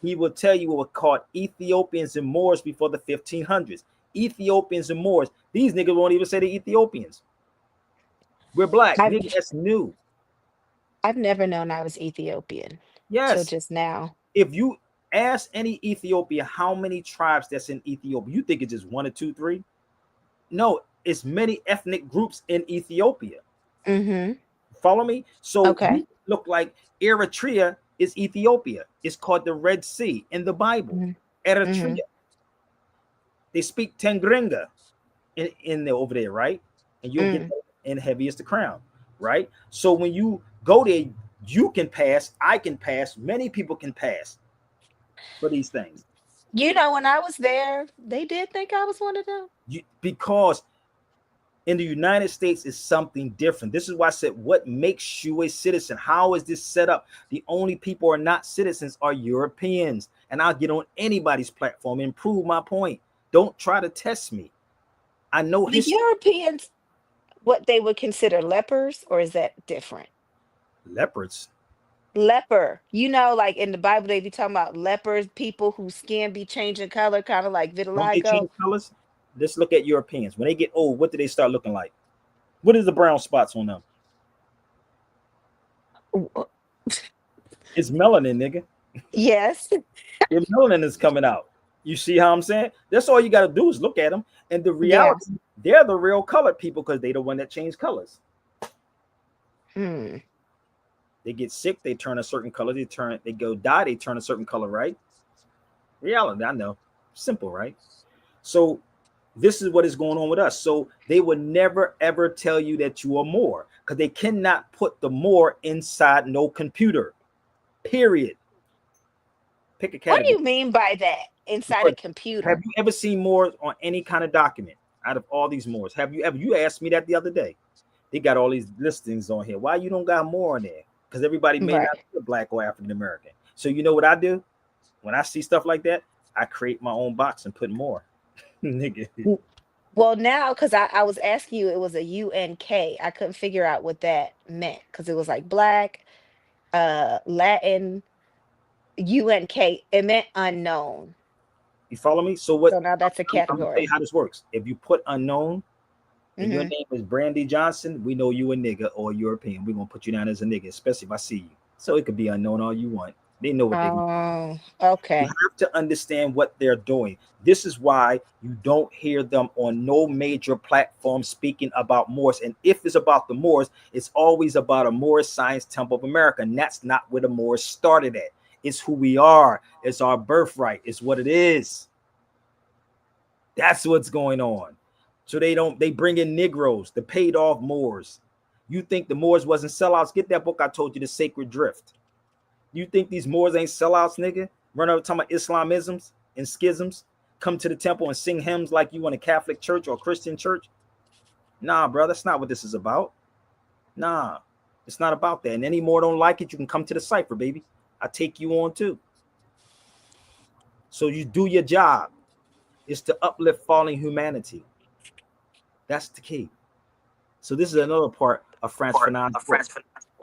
he will tell you what were called Ethiopians and Moors before the 1500s. Ethiopians and Moors. These niggas won't even say they're Ethiopians. We're black. Nigga, that's new. I've never known I was Ethiopian. Yes. Till just now. If you ask any Ethiopia how many tribes that's in Ethiopia, you think it's just 1 or 2, 3? No, it's many ethnic groups in Ethiopia. Mm-hmm. Follow me? So Okay. you look like Eritrea is Ethiopia. It's called the Red Sea in the Bible. Mm-hmm. Eritrea. Mm-hmm. They speak Tengringa in there over there, right? And you'll get Mm. that in Heavy is the Crown, right? So when you go there, you can pass, I can pass, many people can pass for these things. You know, when I was there, they did think I was one of them. Because in the United States is something different. This is why I said, what makes you a citizen? How is this set up? The only people who are not citizens are Europeans. And I'll get on anybody's platform and prove my point. Don't try to test me. I know The history. Europeans, what they would consider lepers, or is that different? Leopards. Leper, you know, like in the Bible, they be talking about lepers, people whose skin be changing color, kind of like Don't they vitiligo. change colors? Let's look at Europeans. When they get old, what do they start looking like? What is the brown spots on them? W- It's melanin, nigga. Yes. Your melanin is coming out. You see how I'm saying? That's all you got to do is look at them. And the Yeah. reality, they're the real colored people because they're the one that change colors. Hmm. They get sick, they turn a certain color. They go die, they turn a certain color, right? Reality, I know. Simple, right? So this is what is going on with us. So they would never ever tell you that you are more because they cannot put the more inside no computer. Period. Pick a What do category. you mean by that? Inside a Because have computer? you ever seen more on any kind of document out of all these mores? Have you ever? You asked me that the other day. They got all these listings on here. Why you don't got more on there? Because everybody may not Right. be a black or African American. So you know what I do? When I see stuff like that, I create my own box and put more. Nigga. W- Well, now, because I was asking you, it was a UNK. I couldn't figure out what that meant because it was like black, Latin, UNK. It meant unknown. You follow me? So what So now that's a I'm gonna tell you category. how this works. If you put unknown and your Mm-hmm. name is Brandy Johnson, we know you a nigga or a European. We're gonna put you down as a nigga, especially if I see you. So it could be unknown all you want. They know what they want. Oh, You okay. have to understand what they're doing. This is why you don't hear them on no major platform speaking about Moors. And if it's about the Moors, it's always about a Moorish Science Temple of America. And that's not where the Moors started at. It's who we are. It's our birthright. It's what it is. That's what's going on. So they bring in Negroes, the paid off Moors. You think the Moors wasn't sellouts? Get that book I told you, The Sacred Drift. You think these Moors ain't sellouts, nigga? Run over talking about Islamisms and schisms, come to the temple and sing hymns like you in a Catholic church or Christian church? Nah, bro, that's not what this is about. Nah, it's not about that. And any more don't like it, you can come to the cipher, baby. I take you on too. So you do your job. It's to uplift falling humanity. That's the key. So this is another part of Frantz Fanon's book.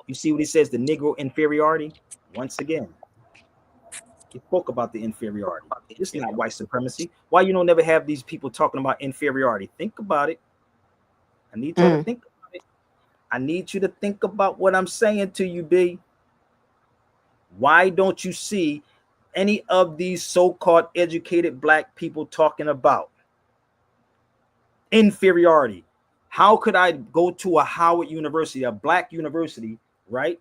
You see what he says, the Negro inferiority? Once again, he spoke about the inferiority. It's not white supremacy. Why you don't never have these people talking about inferiority? Think about it. I need y'all to Mm. think about it. I need you to think about what I'm saying to you, B. Why don't you see any of these so-called educated black people talking about inferiority? How could I go to a Howard University, a black university, right?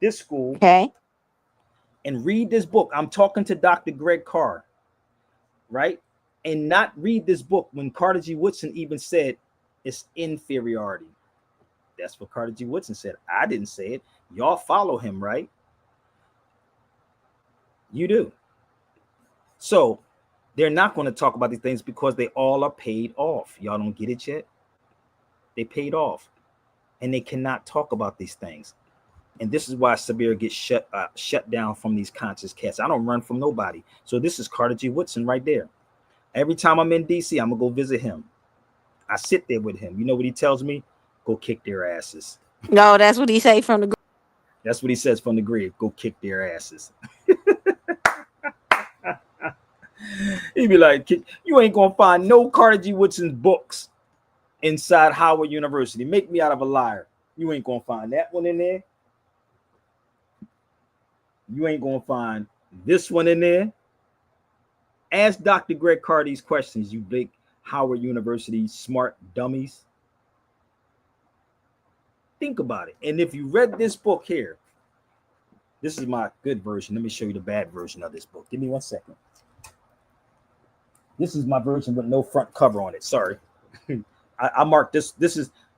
This school, Okay. and read this book? I'm talking to Dr. Greg Carr, right? And not read this book when Carter G. Woodson even said it's inferiority. That's what Carter G. Woodson said. I didn't say it. Y'all follow him, right? You do. So they're not going to talk about these things because they all are paid off. Y'all don't get it yet? They paid off. And they cannot talk about these things. And this is why Sabir gets shut down from these conscious cats. I don't run from nobody. So this is Carter G. Woodson right there. Every time I'm in DC, I'm going to go visit him. I sit there with him. You know what he tells me? Go kick their asses. No, that's what he say from the. That's what he says from the grave. Go kick their asses. He'd be like, you ain't going to find no Carter G. Woodson's books inside Howard University. Make me out of a liar. You ain't going to find that one in there. You ain't going to find this one in there. Ask Dr. Greg Carr these questions, you big Howard University smart dummies. Think about it. And if you read this book here, this is my good version. Let me show you the bad version of this book. Give me 1 second. This is my version with no front cover on it. Sorry. I marked this.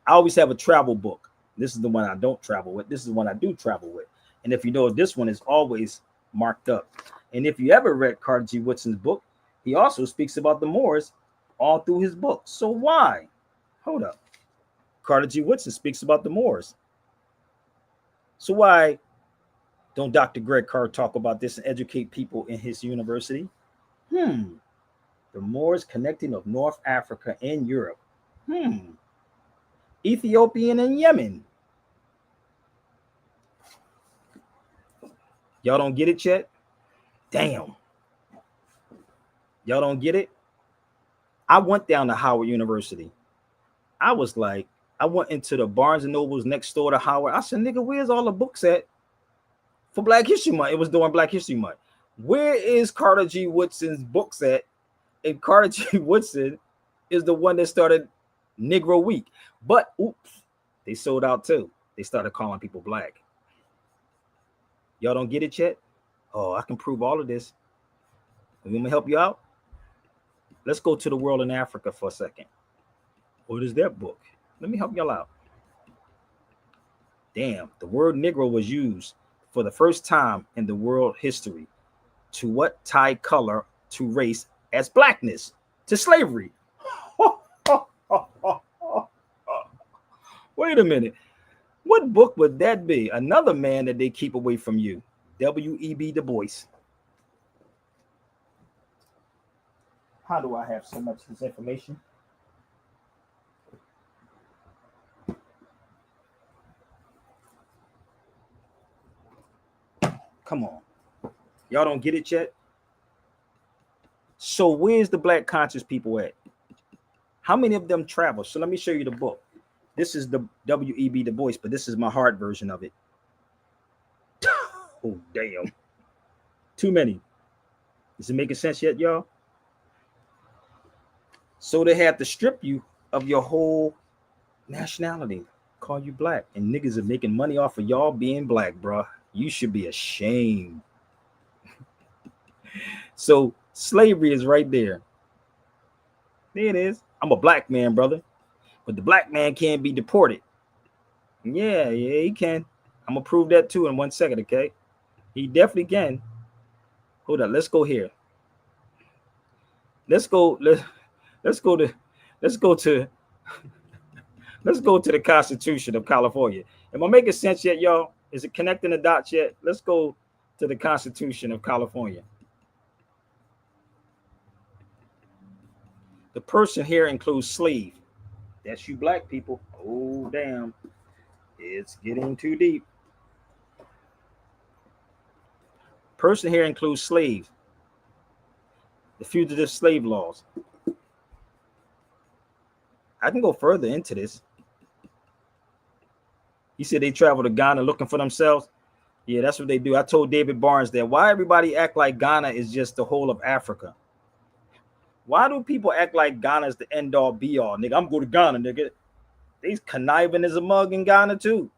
I always have a travel book. This is the one I don't travel with. This is the one I do travel with. And if you know, this one is always marked up. And if you ever read Carter G. Woodson's book, he also speaks about the Moors all through his book. So why? Hold up. Carter G. Woodson speaks about the Moors. So why don't Dr. Greg Carr talk about this and educate people in his university? The Moors connecting of North Africa and Europe. Ethiopian and Yemen. Y'all don't get it yet? Damn. Y'all don't get it? I went down to Howard University. I was like, I went into the Barnes and Nobles next door to Howard. I said, nigga, where's all the books at for Black History Month? It was during Black History Month. Where is Carter G. Woodson's books at? And Carter G. Woodson is the one that started Negro Week. But oops, they sold out too. They started calling people black. Y'all don't get it yet? Oh, I can prove all of this. Let me help you out. Let's go to the world in Africa for a second. What is that book? Let me help y'all out. Damn, the word Negro was used for the first time in the world history to what tie color to race as blackness, to slavery. Wait a minute. What book would that be? Another man that they keep away from you. W.E.B. Du Bois. How do I have so much of this information? Come on. Y'all don't get it yet? So where's the black conscious people at? How many of them travel? So let me show you the book. This is the W.E.B. Du Bois, but this is my hard version of it. Oh, damn. Too many. Is it making sense yet, y'all? So they have to strip you of your whole nationality, call you black. And niggas are making money off of y'all being black, bro. You should be ashamed. So slavery is right there. There it is. I'm a black man, brother. But the black man can't be deported. Yeah, he can. I'm gonna prove that too in 1 second, okay? He definitely can. Hold on, let's go here. Let's go to the Constitution of California. Am I making sense yet, y'all? Is it connecting the dots yet? Let's go to the Constitution of California. The person here includes slave. That's you black people. Oh, damn. It's getting too deep. Person here includes slave. The fugitive slave laws. I can go further into this. He said they travel to Ghana looking for themselves. Yeah, that's what they do. I told David Barnes that. Why everybody act like Ghana is just the whole of Africa? Why do people act like Ghana is the end all be all? Nigga, I'm going to Ghana, nigga. They's conniving as a mug in Ghana too.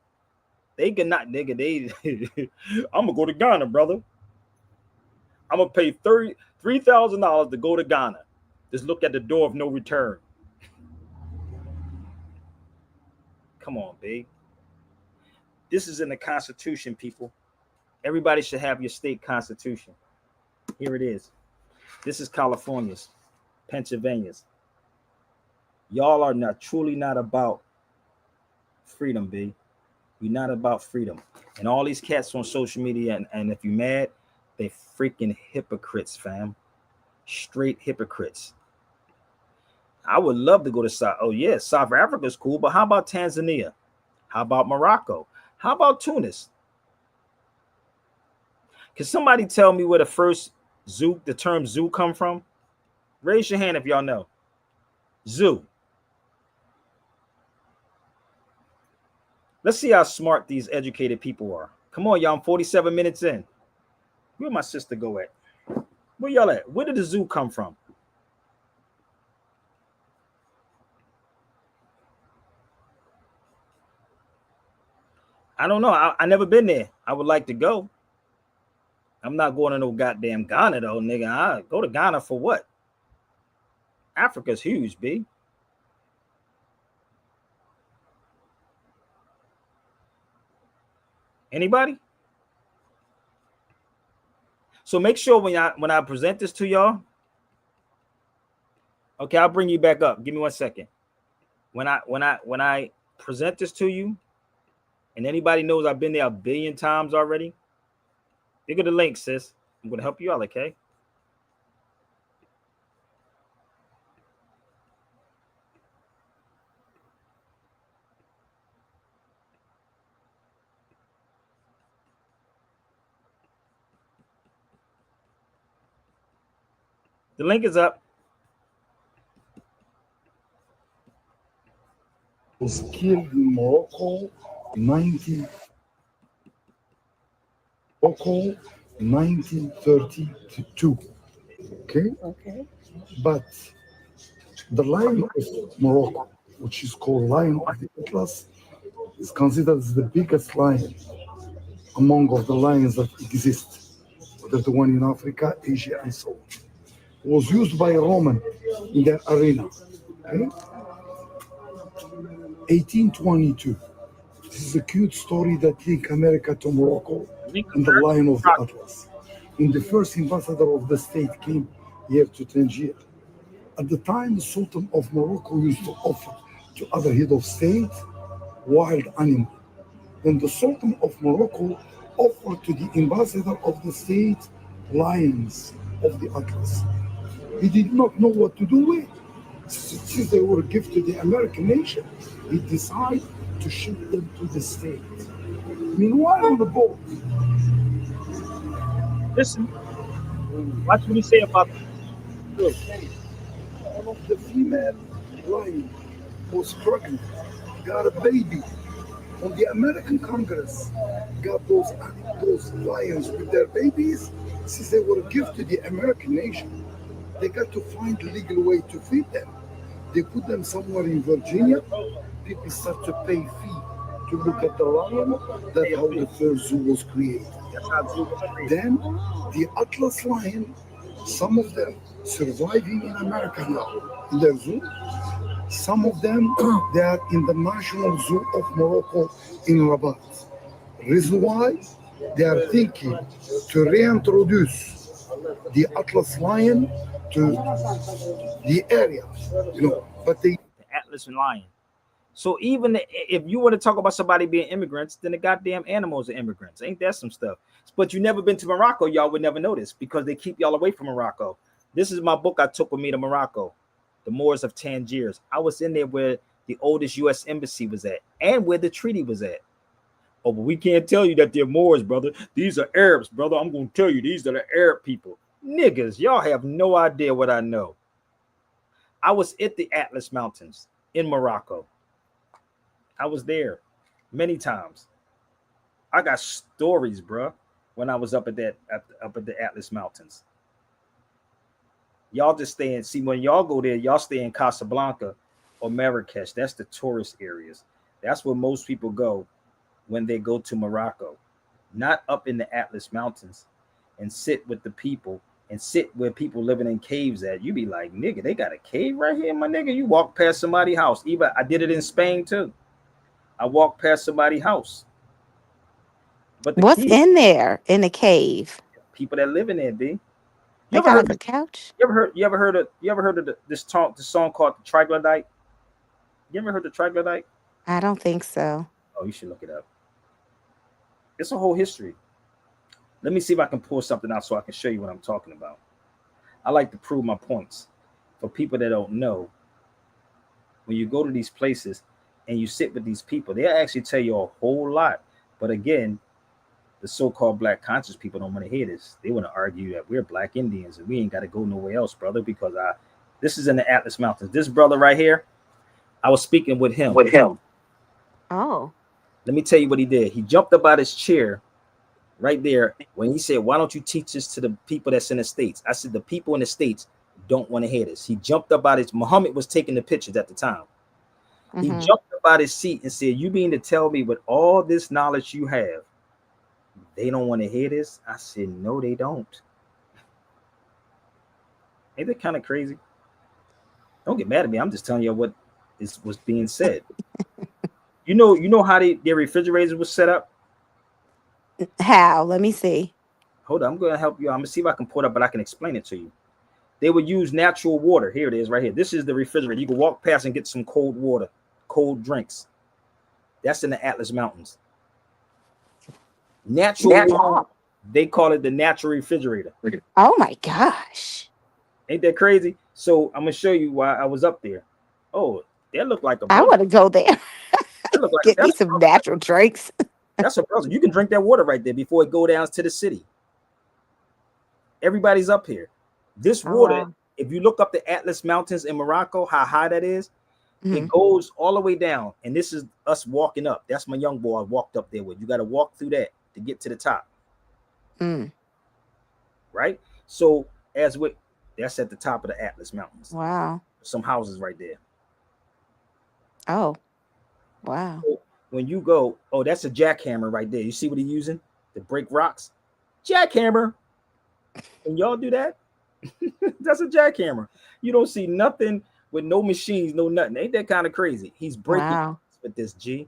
They cannot, nigga. I'm gonna go to Ghana, brother. I'm gonna pay $3,000 to go to Ghana. Just look at the door of no return. Come on, babe. This is in the Constitution, people. Everybody should have your state constitution. Here it is. This is California's, Pennsylvania's. Y'all are truly not about freedom, B. We're not about freedom. And all these cats on social media, and if you're mad, they freaking hypocrites, fam. Straight hypocrites. I would love to go to South. Oh, yeah, South Africa's cool, but how about Tanzania? How about Morocco? How about Tunis? Can somebody tell me where the first zoo, the term zoo, come from? Raise your hand if y'all know. Zoo. Let's see how smart these educated people are. Come on, y'all. I'm 47 minutes in. Where my sister go at? Where y'all at? Where did the zoo come from? I don't know. I never been there. I would like to go. I'm not going to no goddamn Ghana though, nigga. I go to Ghana for what? Africa's huge, B. Anybody? So make sure when I present this to y'all. Okay, I'll bring you back up. Give me 1 second. When I present this to you, and anybody knows I've been there a billion times already, think of the link, sis. I'm gonna help you out, okay? The link is up. Was killed in Morocco in 1932. Okay? But the lion of Morocco, which is called Lion of the Atlas, is considered as the biggest lion among of the lions that exist, whether the one in Africa, Asia, and so on. Was used by a Roman in their arena. Okay? 1822. This is a cute story that links America to Morocco and the Lion of the Atlas. When the first ambassador of the state came here to Tangier, at the time the Sultan of Morocco used to offer to other head of state wild animal. Then the Sultan of Morocco offered to the ambassador of the state lions of the Atlas. He did not know what to do with. Since they were a gift to the American nation, he decided to ship them to the state. Meanwhile, on the boat, Listen, watch what he say about one of the female lions was pregnant, got a baby. When the American Congress got those lions with their babies, since they were a gift to the American nation, they got to find a legal way to feed them. They put them somewhere in Virginia. People start to pay fee to look at the lion. That's how the first zoo was created. Then the Atlas lion, some of them surviving in America now in their zoo. Some of them, they are in the National Zoo of Morocco in Rabat. Reason why? They are thinking to reintroduce the Atlas lion to the area, but they... The Atlas and lion. So even if you want to talk about somebody being immigrants, then the goddamn animals are immigrants. Ain't that some stuff? But you never been to Morocco, y'all would never notice because they keep y'all away from Morocco. This is my book I took with me to Morocco, The Moors of Tangiers. I was in there where the oldest U.S. embassy was at and where the treaty was at. Oh, but we can't tell you that they're Moors, brother. These are Arabs, brother. I'm going to tell you, these are the Arab people. Niggas, y'all have no idea what I know. I was at the Atlas Mountains in Morocco. I was there many times. I got stories, bro, when I was up at the Atlas Mountains. Y'all just stay in, see, when y'all go there, y'all stay in Casablanca or Marrakesh. That's the tourist areas. That's where most people go when they go to Morocco, not up in the Atlas Mountains and sit with the people and sit where people living in caves at. You be like, nigga, they got a cave right here, my nigga. You walk past somebody's house. Even I did it in Spain too. I walked past somebody's house. But What's in there in the cave? People that live in there, B. They got like a couch. You ever heard of this song called the Troglodyte? You ever heard the Troglodyte? I don't think so. Oh, you should look it up. It's a whole history. Let me see if I can pull something out so I can show you what I'm talking about. I like to prove my points. For people that don't know, when you go to these places and you sit with these people, they actually tell you a whole lot. But again, the so-called black conscious people don't want to hear this. They want to argue that we're black Indians and we ain't got to go nowhere else, brother, because this is in the Atlas Mountains. This brother right here, I was speaking with him. Oh. Let me tell you what he did. He jumped up out his chair right there when he said, why don't you teach this to the people that's in the States? I said, the people in the States don't want to hear this. He jumped up out his... Muhammad was taking the pictures at the time. He Mhm. jumped up out his seat and said, "You mean to tell me with all this knowledge you have, they don't want to hear this?" I said, "No, they don't." Ain't that kind of crazy? Don't get mad at me. I'm just telling you what was being said. You know how their refrigerators was set up? How? Let me see. Hold on, I'm gonna help you. I'm gonna see if I can pull it up, but I can explain it to you. They would use natural water. Here it is, right here. This is the refrigerator. You can walk past and get some cold water, cold drinks. That's in the Atlas Mountains. Natural water. They call it the natural refrigerator. Oh my gosh. Ain't that crazy? So I'm gonna show you why I was up there. Oh, that looked like a I brother. want to go there. That looked like Get me some natural drinks. that's a brother. You can drink that water right there before it go down to the city. Everybody's up here. This Oh, water, wow. if you look up the Atlas Mountains in Morocco, how high that is, it Mhm. goes all the way down. And this is us walking up. That's my young boy I walked up there with. You got to walk through that to get to the top, Mm. right? So as with that's at the top of the Atlas Mountains. Wow. Some houses right there. Oh, wow. So when you go, oh, that's a jackhammer right there. You see what he's using to break rocks? Jackhammer. And y'all do that? That's a jackhammer. You don't see nothing with no machines, no nothing. Ain't that kind of crazy? He's breaking Wow. with this G.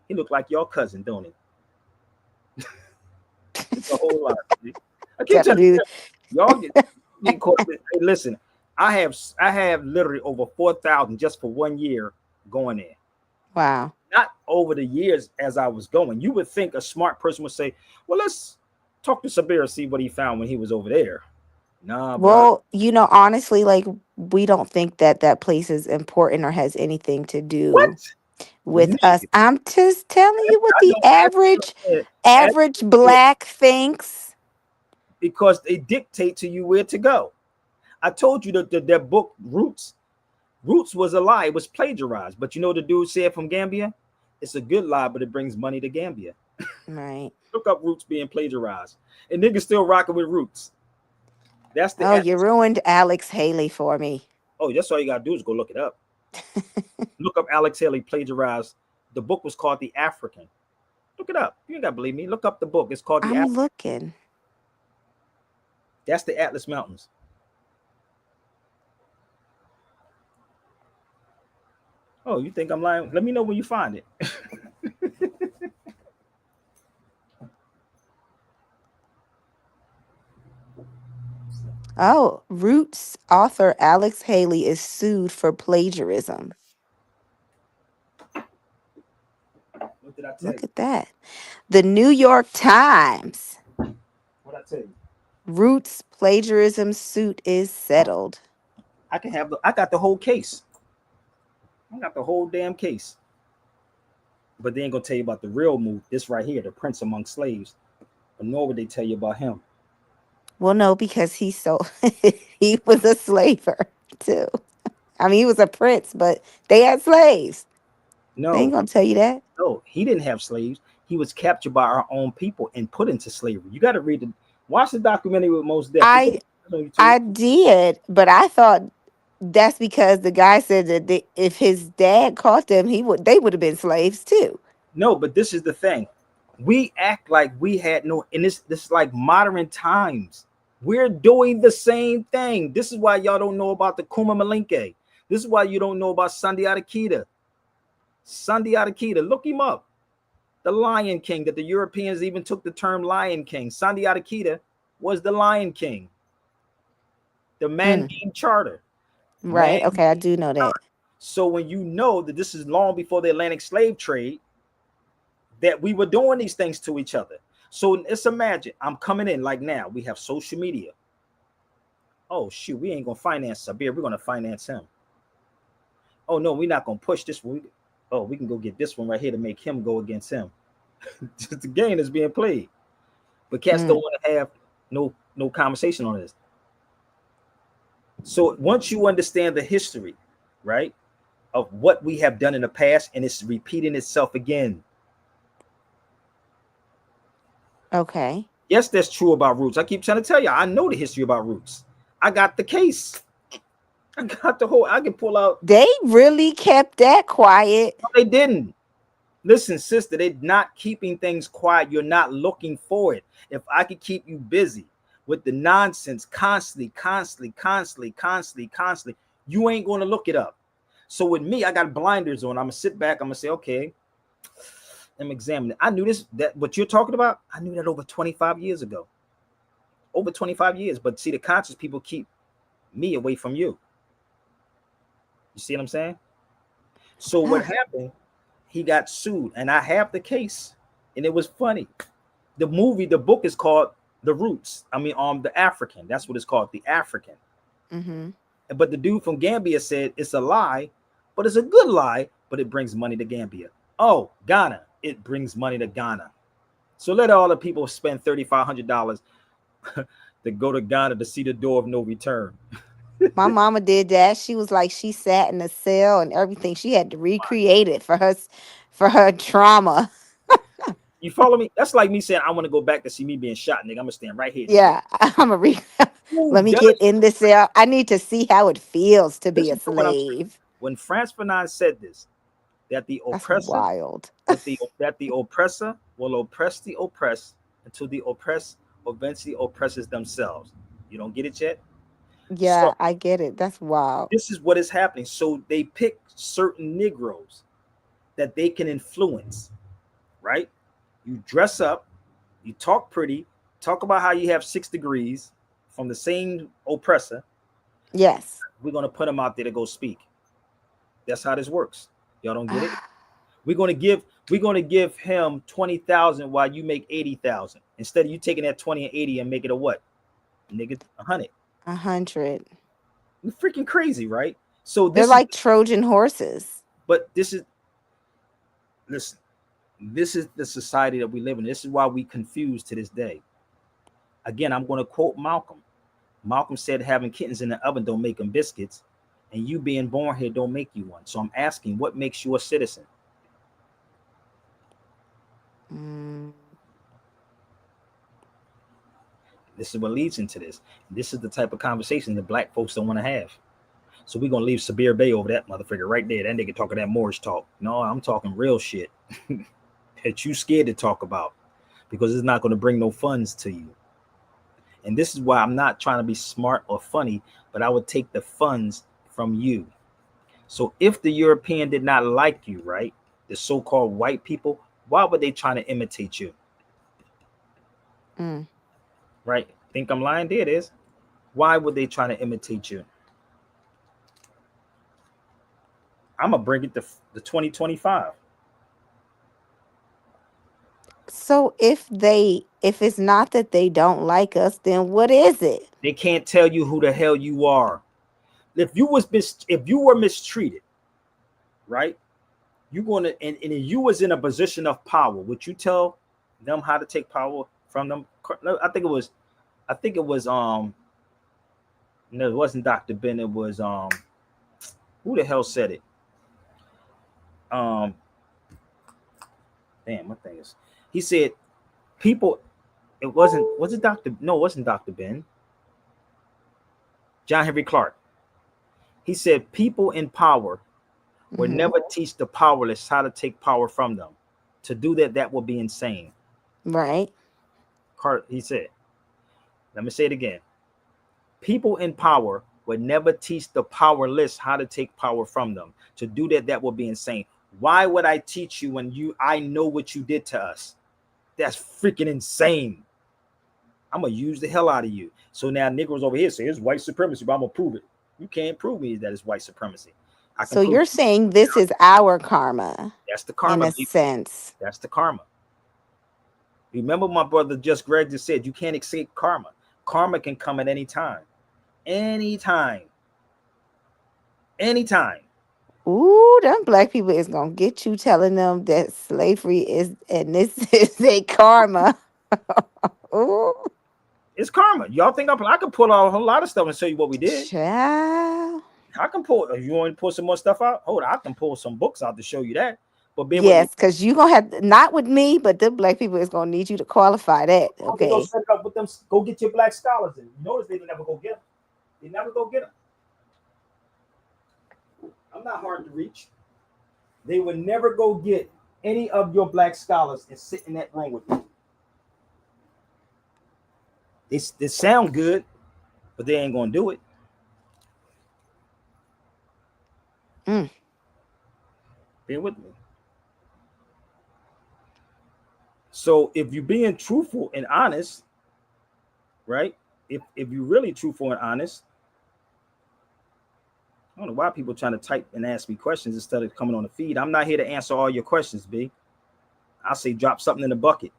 He look like your cousin, don't he? It's a whole lot. G. I keep telling you, y'all get caught. Hey, listen, I have literally over 4,000 just for 1 year going there. Wow. Not over the years as I was going. You would think a smart person would say, "Well, let's talk to Sabir, see what he found when he was over there." Nah, bro. Well, honestly, like we don't think that that place is important or has anything to What? do with us. Nigga, I'm just telling you what I the know average black thinks. because they dictate to you where to go. I told you that that book Roots was a lie. It was plagiarized. But you know the dude said from Gambia, it's a good lie, but it brings money to Gambia. Right. Look up Roots being plagiarized, and niggas still rocking with Roots. That's the Oh, you ruined Alex Haley for me. Oh, that's all you gotta do is go look it up. Look up Alex Haley plagiarized. The book was called The African. Look it up. You ain't gotta believe me. Look up the book. It's called The I'm African. looking. That's the Atlas Mountains. Oh, you think I'm lying? Let me know when you find it. Oh, Roots author Alex Haley is sued for plagiarism. What did I tell Look you? at that. The New York Times. What I tell you? Roots plagiarism suit is settled. I got the whole case. I got the whole damn case. But they ain't gonna tell you about the real move. This right here, the prince among slaves. But nor would they tell you about him. Well, no, because he was a slaver too. I mean, he was a prince, but they had slaves. They ain't No, gonna tell you that. no, he didn't have slaves. He was captured by our own people and put into slavery. You got to watch the documentary with Mos Def. I It's on YouTube. I did, but I thought that's because the guy said that if his dad caught them, they would have been slaves too. No, but this is the thing. We act like we had no, and this is like modern times. We're doing the same thing. This is why y'all don't know about the Kuma Malinke. This is why you don't know about Sunday Adakita. Sunday Adakita, look him up. The Lion King, that the Europeans even took the term Lion King. Sunday Adakita was the Lion King. The Mandinka Charter. Right. Man. Okay, I do know that. So when you know that this is long before the Atlantic slave trade, that we were doing these things to each other. So let's imagine I'm coming in like now. We have social media. Oh shoot, we ain't gonna finance Sabir. We're gonna finance him. Oh no, we're not gonna push this one. We can go get this one right here to make him go against him. The game is being played, but cats don't want to have no conversation on this. So once you understand the history, right, of what we have done in the past, and it's repeating itself again. Okay. Yes, that's true about Roots. I keep trying to tell you, I know the history about Roots. I got the case. I got the whole. I can pull out. They really kept that quiet. No, they didn't. Listen, sister, they're not keeping things quiet. You're not looking for it. If I could keep you busy with the nonsense constantly, you ain't going to look it up. So with me, I got blinders on. I'm going to sit back. I'm going to say, okay, I'm examining. I knew this, that what you're talking about, I knew that over 25 years ago. Over 25 years. But see, the conscious people keep me away from you. You see what I'm saying? So what happened? He got sued, and I have the case, and it was funny. The book is called The Roots. The African. That's what it's called, The African. Mm-hmm. But the dude from Gambia said it's a lie, but it's a good lie, but it brings money to Gambia. Oh, Ghana, it brings money to Ghana. So let all the people spend $3,500 to go to Ghana to see the door of no return. My mama did that. She was like, she sat in a cell and everything. She had to recreate it for her trauma. You follow me? That's like me saying I want to go back to see me being shot, nigga. I'm gonna stand right here. Yeah, let me get in the cell. I need to see how it feels to be a slave. When Frantz Fanon said this, that the oppressor, That's wild. that the oppressor will oppress the oppressed until the oppressed eventually oppresses themselves. You don't get it yet? Yeah, So, I get it. That's wild. this is what is happening. So they pick certain Negroes that they can influence, right? You dress up, you talk pretty, talk about how you have 6 degrees from the same oppressor. Yes. We're going to put them out there to go speak. That's how this works. Y'all don't get it? We're going to give him 20,000 while you make 80,000. Instead of you taking that 20 and 80 and make it a what? Nigga, 100. 100. You're freaking crazy, right? So They're like Trojan horses. But listen, this is the society that we live in. This is why we confused to this day. Again, I'm going to quote Malcolm. Malcolm said having kittens in the oven don't make them biscuits, and you being born here don't make you one. So I'm asking, what makes you a citizen? This is what leads into this. This is the type of conversation that black folks don't want to have. So we're going to leave Sabir Bay over that motherfucker right there. That nigga talking that Moorish talk. No, I'm talking real shit that you scared to talk about because it's not going to bring no funds to you. And this is why I'm not trying to be smart or funny, but I would take the funds from you. So if the European did not like you, right, the so-called white people, why were they trying to imitate you? Right? Think I'm lying? There it is. Why would they try to imitate you? I'm going to bring it to the 2025. So if it's not that they don't like us, then what is it? They can't tell you who the hell you are. If you were mistreated, right? You're going to, and you was in a position of power, would you tell them how to take power from them? I think it was no, it wasn't Dr. Ben. It was who the hell said it? Damn, my thing is, he said people, was it Dr. No, it wasn't Dr. Ben. John Henry Clark. He said people in power will never teach the powerless how to take power from them. To do that would be insane. Right. He said, let me say it again. People in power would never teach the powerless how to take power from them. To do that would be insane. Why would I teach you when I know what you did to us? That's freaking insane. I'm going to use the hell out of you. So now Negroes over here say it's white supremacy, but I'm going to prove it. You can't prove me that it's white supremacy. So you're saying this is our karma. That's the karma. In a sense. That's the karma. Remember my brother Greg just said, you can't escape karma. Karma can come at any time. Anytime. Ooh, them black people is going to get you telling them that slavery is, and this is a karma. Ooh. It's karma. Y'all think I can pull out a whole lot of stuff and show you what we did? Child. I can pull. If you want to pull some more stuff out, hold on. I can pull some books out to show you that. But yes, because you're gonna have not with me, but the black people is gonna need you to qualify that. Okay. Go set it up with them. Go get your black scholars in. You notice they never go get them. They never go get them. I'm not hard to reach. They would never go get any of your black scholars and sit in that room with me. They sound good, but they ain't gonna do it. Bear with me. So if you're being truthful and honest, right? If you're really truthful and honest, I don't know why people trying to type and ask me questions instead of coming on the feed. I'm not here to answer all your questions, B. I say drop something in the bucket.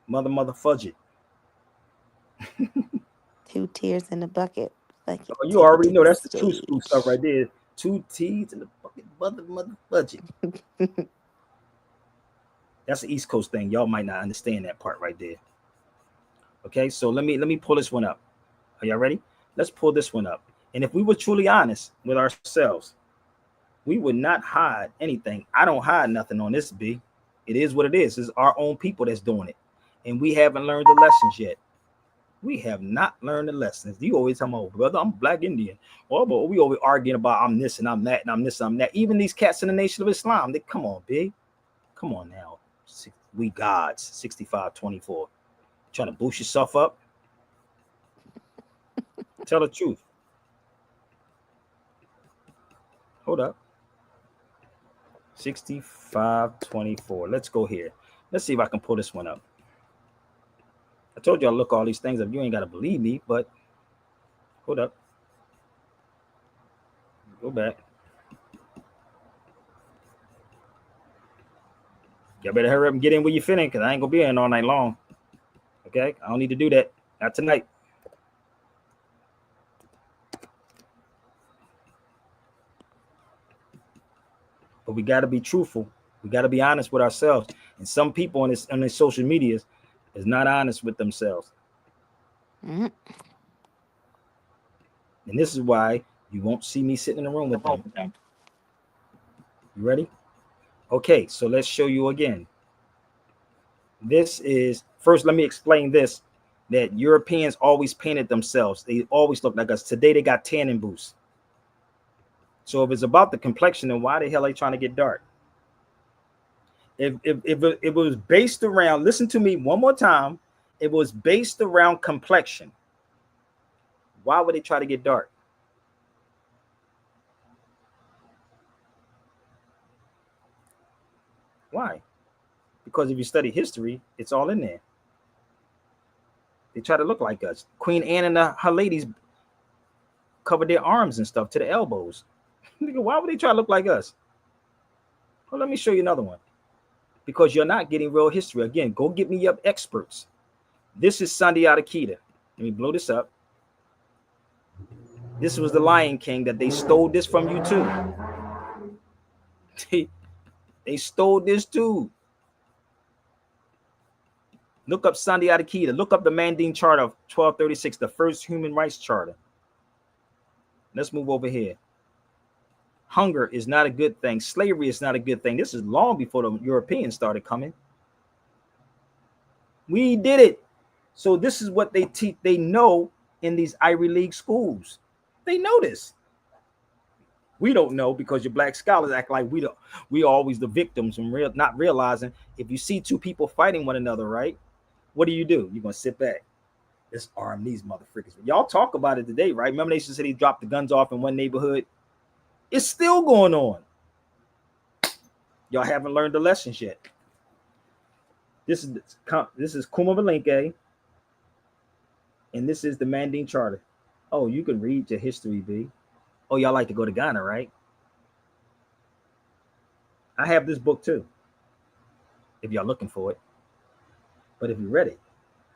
Mother fudge it. 2 tears in the bucket. Like Oh, you already know that's the true school stuff right there. 2 T's in the bucket, mother fudge it. That's the East Coast thing. Y'all might not understand that part right there. Okay, so let me pull this one up. Are y'all ready? Let's pull this one up. And if we were truly honest with ourselves, we would not hide anything. I don't hide nothing on this, B. It is what it is. It's our own people that's doing it. And we haven't learned the lessons yet. We have not learned the lessons. You always tell me, oh, brother, I'm Black Indian. Well, but we always arguing about I'm this and I'm that and I'm this and I'm that. Even these cats in the Nation of Islam, they come on, B. Come on now. We gods, 65-24. Trying to boost yourself up. Tell the truth. Hold up. 65-24. Let's go here. Let's see if I can pull this one up. I told you I'll look all these things up. You ain't got to believe me, but hold up. Go back. Y'all better hurry up and get in where you're fitting, because I ain't going to be in all night long. Okay? I don't need to do that. Not tonight. But we got to be truthful. We got to be honest with ourselves. And some people on this social medias is not honest with themselves. Mm-hmm. And this is why you won't see me sitting in a room with them. You ready? Okay, so let's show you again. This is, first let me explain this, that Europeans always painted themselves. They always look like us. Today they got tanning booths. So if it's about the complexion, then why the hell are they trying to get dark? If it was based around, listen to me one more time, it was based around complexion, why would they try to get dark? Why? Because if you study history, it's all in there. They try to look like us. Queen Anne and her ladies covered their arms and stuff to the elbows. Why would they try to look like us? Well, let me show you another one. Because you're not getting real history. Again, go get me your experts. This is Sandiata Keita. Let me blow this up. This was the Lion King that they stole this from you too. They stole this too. Look up Sandiata Keita. Look up the Manding Charter of 1236, the first human rights charter. Let's move over here. Hunger is not a good thing. Slavery is not a good thing. This is long before the Europeans started coming. We did it. So this is what they teach. They know in these Ivy League schools. They know this. We don't know because your black scholars act like we always the victims and not realizing if you see two people fighting one another, right? What do? You're gonna sit back. Let's arm these motherfuckers. Y'all talk about it today, right? Remember Nation City dropped the guns off in one neighborhood. It's still going on. Y'all haven't learned the lessons yet. This is Kuma Belenke, and this is the Manding Charter. Oh, you can read your history, B. Oh, y'all like to go to Ghana, right? I have this book too, if y'all looking for it. But if you read it,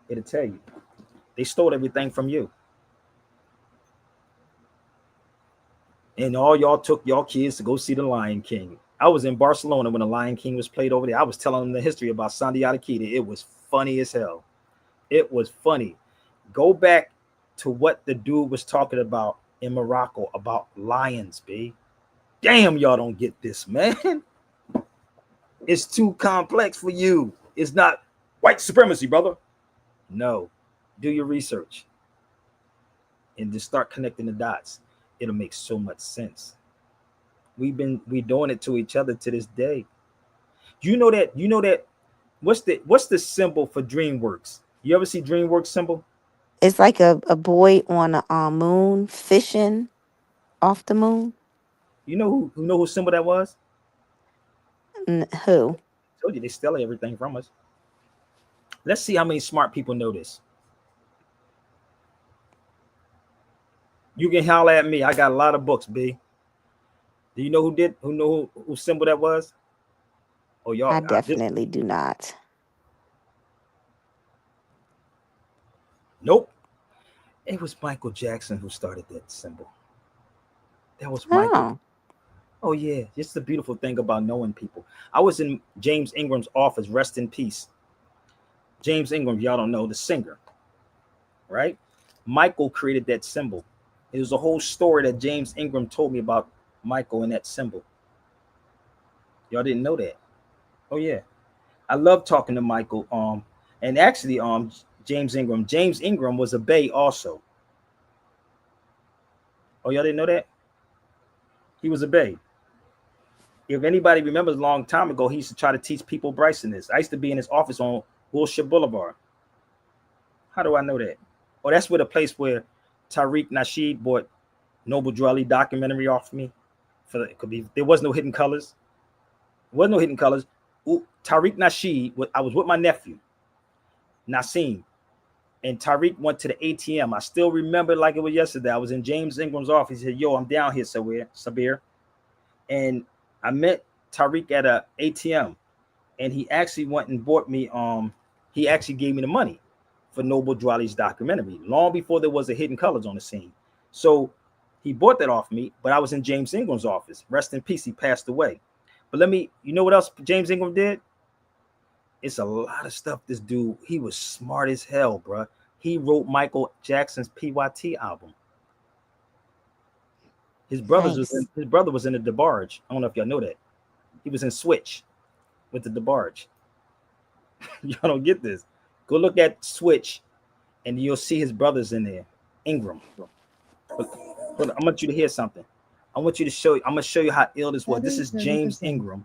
it'll tell you. They stole everything from you. And all y'all took y'all kids to go see the Lion King. I was in Barcelona when the Lion King was played over there. I was telling them the history about Sandiata Keita. It was funny as hell. It was funny. Go back to what the dude was talking about in Morocco about lions, B. Damn, y'all don't get this, man. It's too complex for you. It's not white supremacy, brother. No. Do your research. And just start connecting the dots. It'll make so much sense. We doing it to each other to this day. You know that what's the symbol for DreamWorks? You ever see DreamWorks symbol? It's like a boy on a moon fishing off the moon. You know who symbol that was? Who? I told you they steal everything from us. Let's see how many smart people know this. You can holler at me. I got a lot of books, B. Do you know who symbol that was? Oh, y'all. I definitely do not. Nope. It was Michael Jackson who started that symbol. That was Michael. Oh yeah. It's the beautiful thing about knowing people. I was in James Ingram's office, rest in peace. James Ingram, y'all don't know, the singer, right? Michael created that symbol. It was a whole story that James Ingram told me about Michael and that symbol. Y'all didn't know that. Oh yeah. I love talking to Michael. And actually, James Ingram was a Bay also. Oh, y'all didn't know that? He was a Bay. If anybody remembers a long time ago, he used to try to teach people Bryson this. I used to be in his office on Wilshire Boulevard. How do I know that? Oh, that's where the place where Tariq Nasheed bought Noble Drew documentary off me. There was no Hidden Colors. There was no Hidden Colors. Tariq Nasheed, I was with my nephew, Nassim, and Tariq went to the ATM. I still remember like it was yesterday. I was in James Ingram's office. He said, "Yo, I'm down here somewhere, Sabir." And I met Tariq at a ATM, and he actually went and bought me. He actually gave me the money for Noble Drew documentary long before there was a Hidden Colors on the scene. So he bought that off me. But I was in James Ingram's office. Rest in peace. He passed away. But you know what else James Ingram did? It's a lot of stuff. This dude, he was smart as hell, bro. He wrote Michael Jackson's PYT album. His brother was in the DeBarge. I don't know if y'all know that. He was in Switch with the DeBarge. Y'all don't get this. Go look at Switch, and you'll see his brothers in there. Ingram. But I want you to hear something. I want you to show. I'm gonna show you how ill this was. This is James Ingram,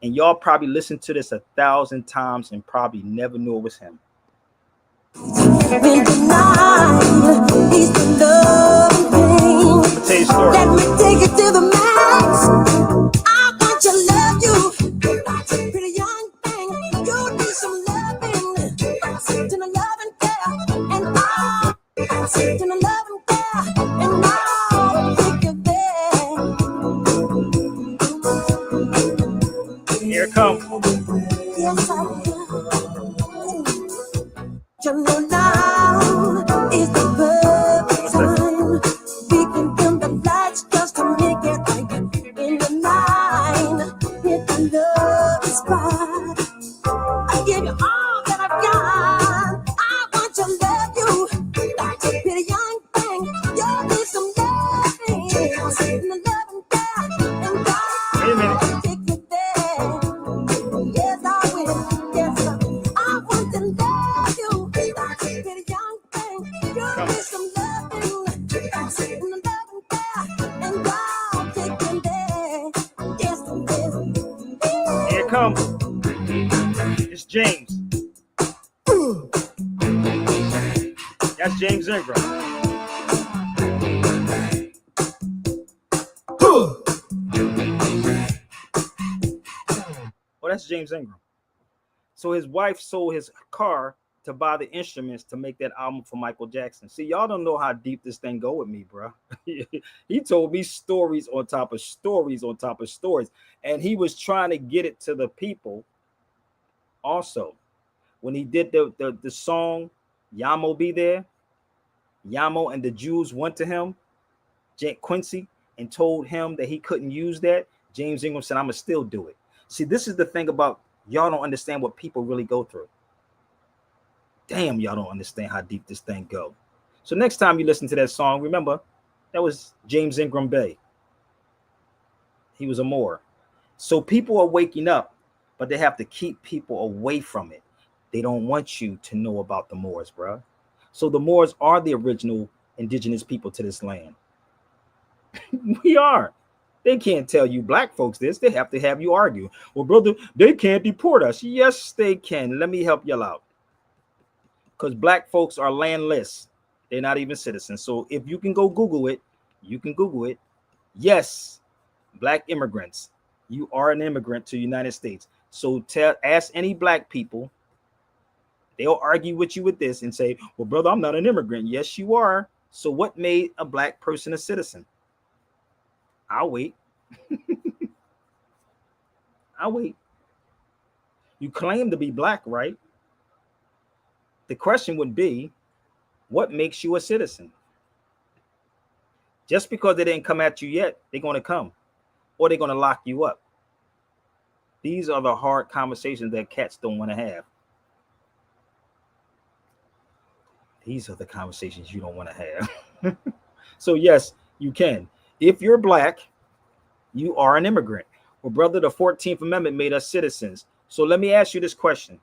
and y'all probably listened to this 1,000 times and probably never knew it was him. When the night is the love pain, Let me tell you a story. let me take it to the max. I want to love you, pretty young thing. You need some loving, to the love and care, and I to the love and care, and I'll take you there. Here it comes. Yes, I will. You know now is the perfect time. We can dim the lights just to make it right in the night. Hit the love spot. I give you all that I've got. I want to love you like a pretty young thing. You need some loving, and the love and care, and I'll take you there. Yes, I will. Yes, I want to love you. Here it comes. It's James. That's James Ingram. Oh, that's James Ingram. So his wife sold his car to buy the instruments to make that album for Michael Jackson. See, y'all don't know how deep this thing go with me, bro. He told me stories on top of stories on top of stories, and he was trying to get it to the people. Also, when he did the song "Yamo Be There," Yamo and the Jews went to him, Quincy, and told him that he couldn't use that. James Ingram said, "I'm gonna still do it." See, this is the thing about y'all don't understand what people really go through. Damn, y'all don't understand how deep this thing go. So next time you listen to that song, remember that was James Ingram Bay. He was a Moor. So people are waking up, but they have to keep people away from it. They don't want you to know about the Moors, bro. So the Moors are the original indigenous people to this land. We are. They can't tell you black folks this. They have to have you argue. Well, brother, they can't deport us. Yes, they can. Let me help y'all out. Because black folks are landless. They're not even citizens. So if you can go Google it, you can Google it. Yes, black immigrants. You are an immigrant to the United States. So ask any black people. They'll argue with you with this and say, well, brother, I'm not an immigrant. Yes, you are. So what made a black person a citizen? I'll wait. I'll wait. You claim to be black, right? The question would be, what makes you a citizen? Just because they didn't come at you yet, they're going to come, or they're going to lock you up. These are the hard conversations that cats don't want to have. These are the conversations you don't want to have. So yes, you can. If you're black, you are an immigrant. Well, brother, the 14th Amendment made us citizens. So let me ask you this question.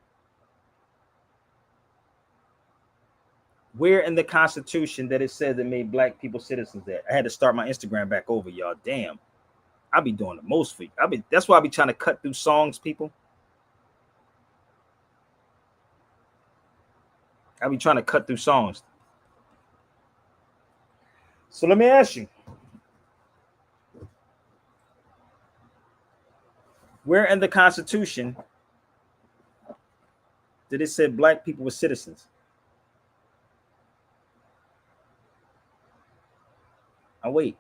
Where in the Constitution that it says it made black people citizens at? I had to start my Instagram back over, y'all. Damn. I'll be doing the most for you. That's why I be trying to cut through songs, people. I'll be trying to cut through songs. So let me ask you. Where in the Constitution did it say black people were citizens? I wait.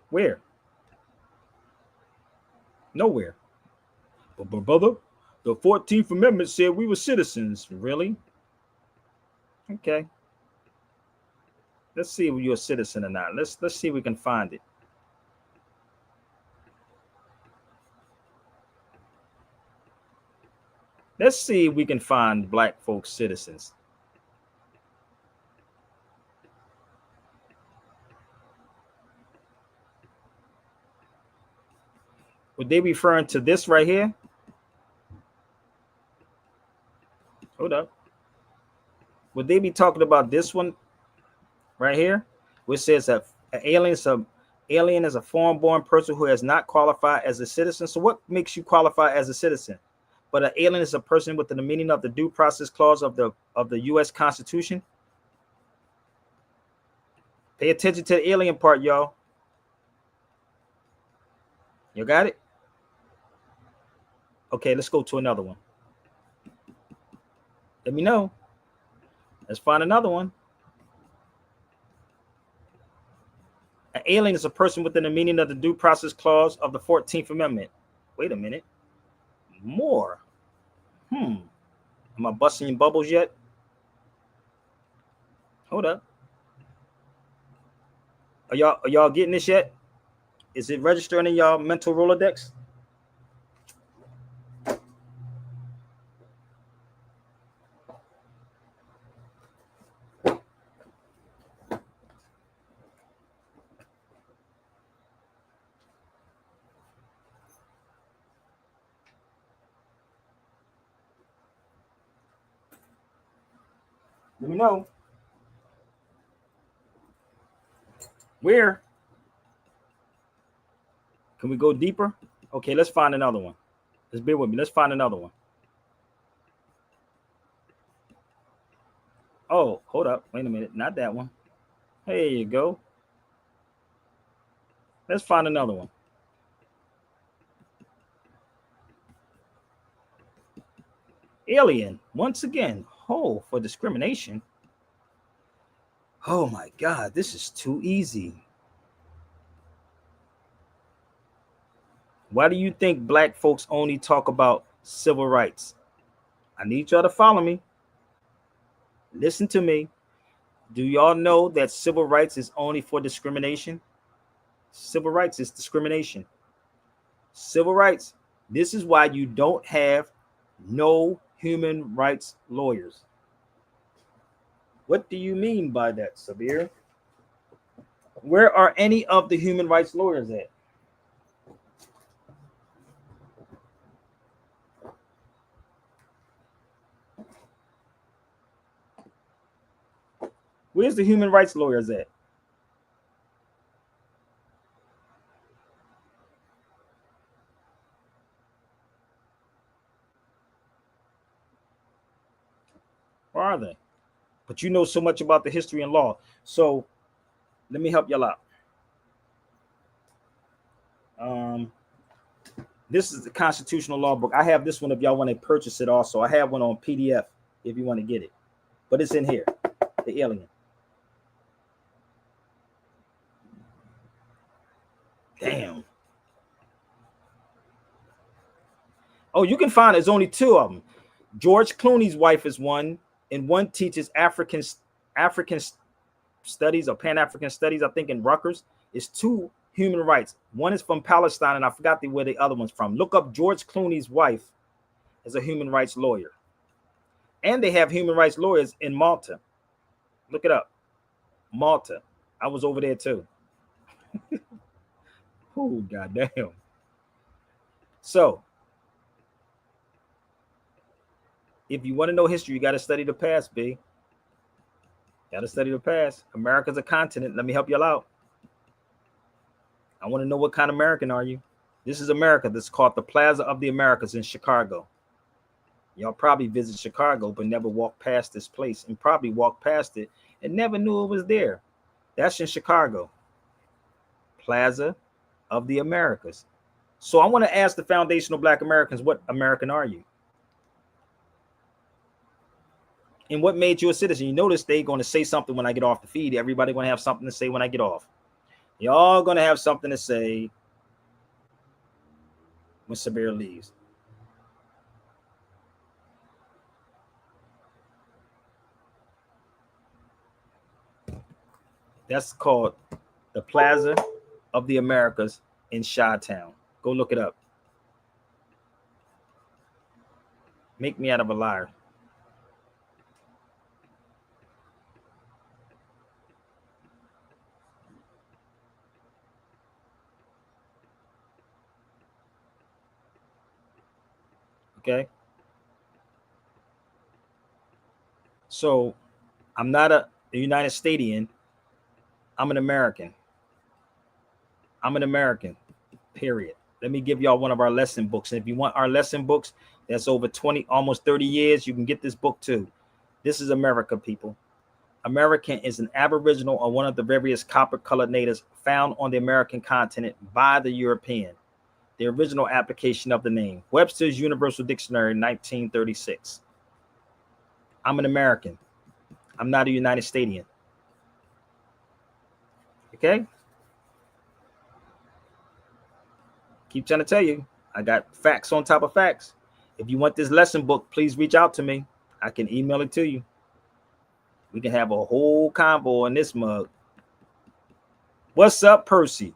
Where? Nowhere. But brother, the 14th Amendment said we were citizens. Really? Okay. Let's see if you're a citizen or not. Let's see if we can find it. Let's see if we can find black folks citizens. Would they be referring to this right here? Hold up. Would they be talking about this one right here, which says that an alien is a foreign-born person who has not qualified as a citizen? So what makes you qualify as a citizen? But an alien is a person within the meaning of the due process clause of the U.S. Constitution. Pay attention to the alien part, y'all. You got it? Okay, let's go to another one. Let me know. Let's find another one. An alien is a person within the meaning of the due process clause of the 14th Amendment. Wait a minute. More. Am I busting your bubbles yet? Hold up. Are y'all getting this yet? Is it registering in y'all mental Rolodex? Let me know. Where? Can we go deeper? Okay, let's find another one. Just bear with me. Let's find another one. Oh, hold up. Wait a minute. Not that one. There you go. Let's find another one. Alien. Once again. Oh, for discrimination. Oh my God. This is too easy. Why do you think black folks only talk about civil rights? I need y'all to follow me. Listen to me. Do y'all know that civil rights is only for discrimination? Civil rights is discrimination. Civil rights. This is why you don't have no human rights lawyers. What do you mean by that, Sabir? Where are any of the human rights lawyers at? Where's the human rights lawyers at? but you know so much about the history and law. So let me help y'all out. This is the constitutional law book. I have this one if y'all want to purchase it also. I have one on PDF if you want to get it. But it's in here, the alien. Damn. Oh, you can find there's only two of them. George Clooney's wife is one, and one teaches African studies or Pan-African studies, I think in Rutgers. It's two human rights. One is from Palestine, and I forgot where the other one's from. Look up George Clooney's wife as a human rights lawyer. And they have human rights lawyers in Malta. Look it up. Malta. I was over there too. Oh, goddamn. So, if you want to know history, you got to study the past, B. Got to study the past. America's a continent. Let me help y'all out. I want to know what kind of American are you? This is America. This is called the Plaza of the Americas in Chicago. Y'all probably visit Chicago, but never walked past this place, and probably walked past it and never knew it was there. That's in Chicago. Plaza of the Americas. So I want to ask the foundational Black Americans, what American are you? And what made you a citizen? You notice they're going to say something when I get off the feed. Everybody going to have something to say when I get off. Y'all going to have something to say when Sabir leaves. That's called the Plaza of the Americas in Chi-Town. Go look it up. Make me out of a liar. Okay. So I'm not a United Statian. I'm an American. I'm an American, period. Let me give y'all one of our lesson books. And if you want our lesson books, that's over 20, almost 30 years, you can get this book too. This is America, people. American is an Aboriginal or one of the various copper-colored natives found on the American continent by the European. The original application of the name. Webster's Universal Dictionary, 1936. I'm an American. I'm not a United Statian. Okay? Keep trying to tell you. I got facts on top of facts. If you want this lesson book, please reach out to me. I can email it to you. We can have a whole convo in this mug. What's up, Percy?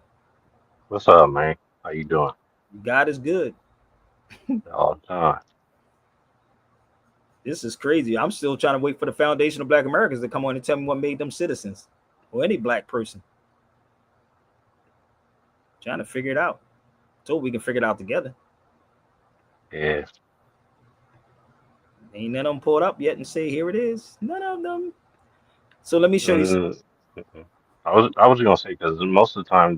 What's up, man? How you doing? God is good. All the time. This is crazy. I'm still trying to wait for the foundation of Black Americans to come on and tell me what made them citizens, or any Black person. Trying to figure it out. So we can figure it out together. Yeah. Ain't none of them pulled up yet and say, here it is. None of them. So let me show you something. I was gonna say, because most of the time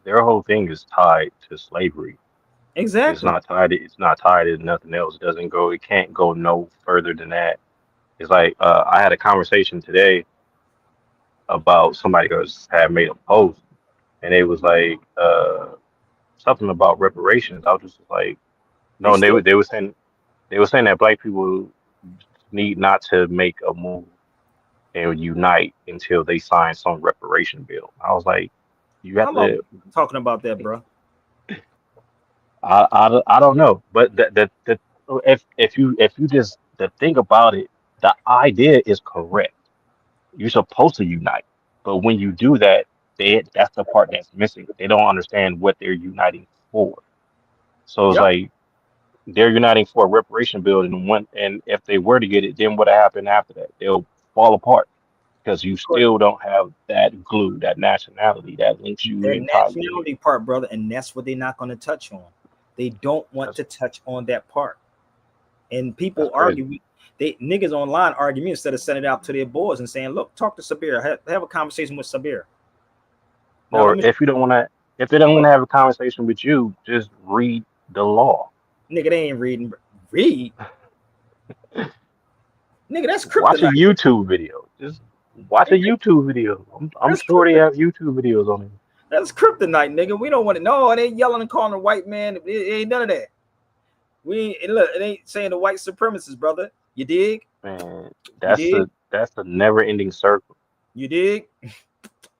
their whole thing is tied to slavery. Exactly. It's not tied to nothing else. It can't go no further than that. It's like I had a conversation today about somebody who had made a post, and it was like something about reparations. I was just like, no, and they were saying that Black people need not to make a move and unite until they sign some reparation bill. I was like, you have to talking about that, bro. I don't know, but if you just the thing about it, the idea is correct. You're supposed to unite, but when you do that, that's the part that's missing. They don't understand what they're uniting for. So it's like they're uniting for a reparation bill, and if they were to get it, then what happened after that? They'll fall apart because you still don't have that glue, that nationality that links you Their entirely. nationality part, brother, and that's what they're not going to touch on. They don't want to touch on that part. And people argue. Niggas online argue me instead of sending it out to their boys and saying, look, talk to Sabir. Have a conversation with Sabir. Now, or if they don't want to have a conversation with you, just read the law. Nigga, they ain't reading. Read. Nigga, that's kryptonite. Watch a YouTube video. Just watch a YouTube video. I'm That's sure they kryptonite. have YouTube videos on it. That's kryptonite, nigga. We don't want to know. It ain't yelling and calling a white man. It ain't none of that. Look, it ain't saying the white supremacists, brother. You dig? Man, You dig? that's a never-ending circle. You dig?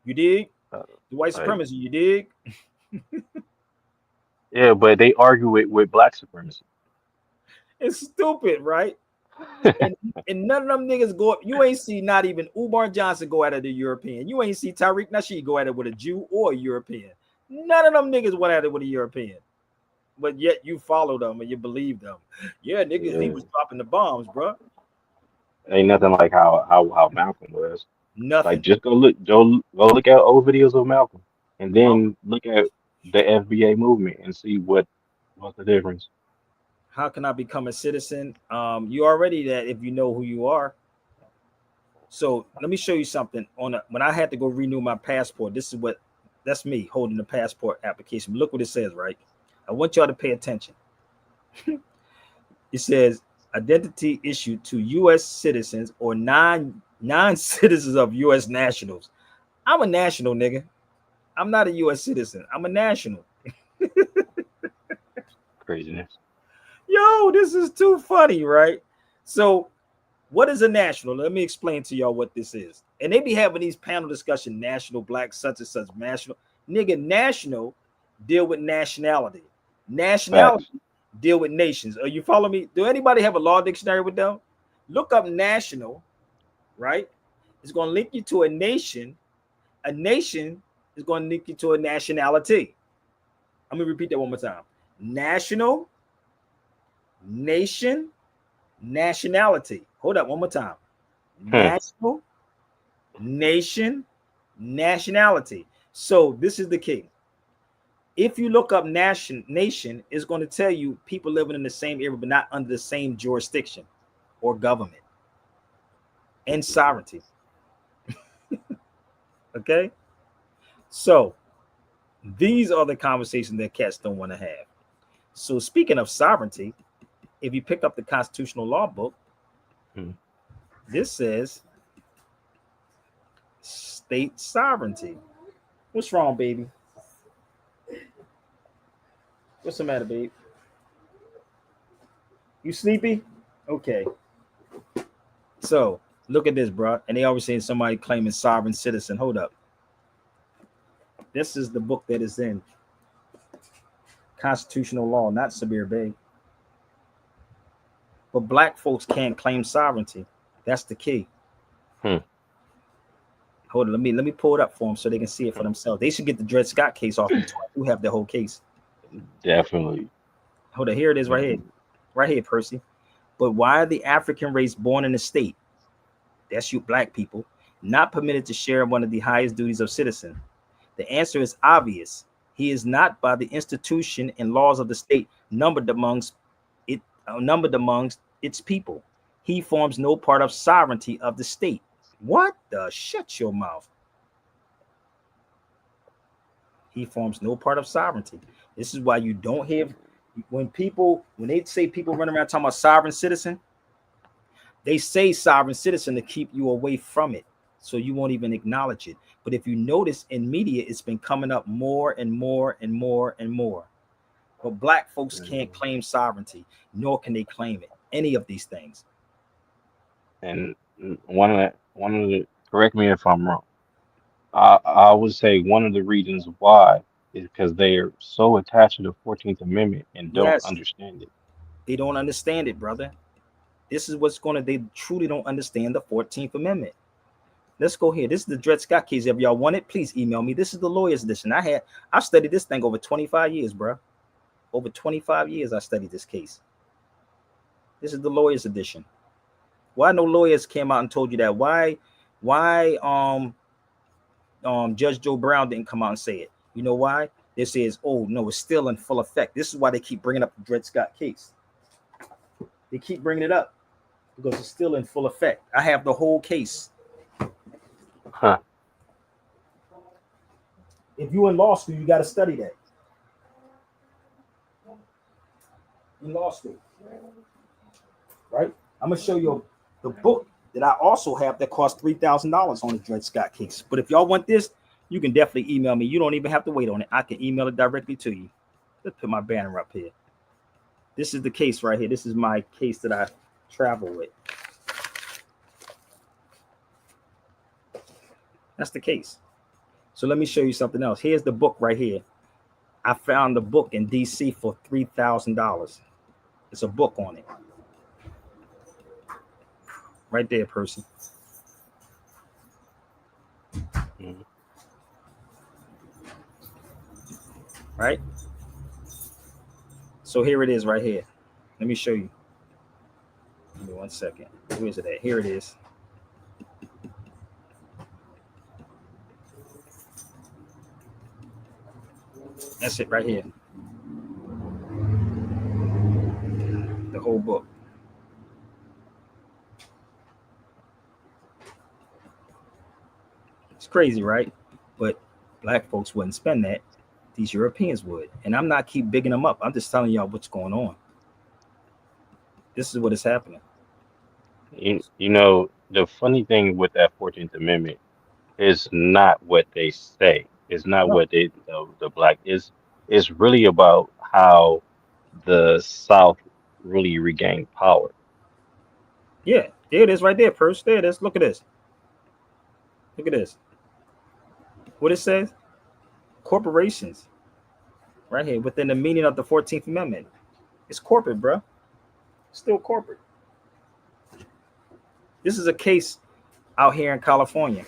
You dig? Uh, The white like, supremacy, you dig? yeah, but they argue it with black supremacy. It's stupid, right? And, and none of them niggas go up. You ain't see not even Umar Johnson go at it a European. You ain't see Tariq Nasheed go at it with a Jew or a European. None of them niggas went at it with a European. But yet you follow them and you believe them. Yeah, niggas, he Yeah. was dropping the bombs, bro. Ain't nothing like how Malcolm was. Like Nothing. just go look at old videos of Malcolm, and How, then look at the FBA movement and see what's the difference. how can I become a citizen? You already that if you know who you are. So let me show you something. When I had to go renew my passport, that's me holding the passport application. Look what it says, right? I want y'all to pay attention. It says identity issued to U.S. citizens or non-citizens of U.S. nationals. I'm a national, nigga. I'm not a U.S. citizen. I'm a national. Craziness. Yo, this is too funny, right? So, what is a national? Let me explain to y'all what this is. And they be having these panel discussion, national, black, such and such, national. Nigga, national deal with nationality. Nationality Facts. deal with nations. Are you following me? Do anybody have a law dictionary with them? Look up national, right? It's going to link you to a nation. A nation is going to link you to a nationality. I'm going to repeat that one more time. National, nation, nationality. Hold up one more time. Hmm. National, nation, nationality. So this is the key. If you look up nation, it's going to tell you people living in the same area but not under the same jurisdiction or government and sovereignty. Okay? So these are the conversations that cats don't want to have. So speaking of sovereignty, if you pick up the constitutional law book, Hmm. this says state sovereignty. What's wrong, baby? What's the matter, babe? You sleepy? Okay. So look at this, bro. And they always saying somebody claiming sovereign citizen. Hold up. This is the book that is in constitutional law, not Sabir Bey. But black folks can't claim sovereignty. That's the key. Hmm. Hold on, let me pull it up for them so they can see it for themselves. They should get the Dred Scott case off me. I do have the whole case. Definitely. Hold on, here it is right here, Percy. But why are the African race born in the state? That's you black people, not permitted to share one of the highest duties of citizen? The answer is obvious. He is not by the institution and laws of the state numbered amongst its people. He forms no part of sovereignty of the state. What the? Shut your mouth. He forms no part of sovereignty. This is why you don't have when they say people run around talking about sovereign citizen, they say sovereign citizen to keep you away from it. So you won't even acknowledge it. But if you notice in media, it's been coming up more and more and more and more. But black folks can't claim sovereignty, nor can they claim it. Any of these things. And one of the correct me if I'm wrong. I would say one of the reasons why is because they are so attached to the 14th Amendment and don't Yes, understand it. they don't understand it, brother. This is what's going to, they truly don't understand the 14th Amendment. Let's go here. This is the Dred Scott case. If y'all want it, please email me. This is the lawyer's edition. I've studied this thing over 25 years, bro. Over 25 years I studied this case. This is the lawyer's edition. Why no lawyers came out and told you that? Why Judge Joe Brown didn't come out and say it? You know why? They says, oh no, it's still in full effect. This is why they keep bringing up the Dred Scott case. They keep bringing it up because it's still in full effect. I have the whole case. Huh. If you're in law school, you got to study that. In law school, right? I'm gonna show you the book that I also have that costs $3,000 on the Dred Scott case. But if y'all want this, you can definitely email me. You don't even have to wait on it. I can email it directly to you. Let's put my banner up here. This is the case right here. This is my case that I travel with. That's the case. So let me show you something else. Here's the book right here. I found the book in DC for $3,000. It's a book on it. Right there, person. Right? So here it is right here. Let me show you. Give me 1 second. Where is it at? Here it is. That's it right here. The whole book. It's crazy, right? But black folks wouldn't spend that. These Europeans would. And I'm not keep bigging them up. I'm just telling y'all what's going on. This is what is happening. You know, the funny thing with that 14th Amendment is not what they say. It's not what they the black is. It's really about how the South really regained power. Yeah, there it is right there, Purse. There it is. Look at this. Look at this. What it says? Corporations. Right here, within the meaning of the 14th Amendment. It's corporate, bro. Still corporate. This is a case out here in California.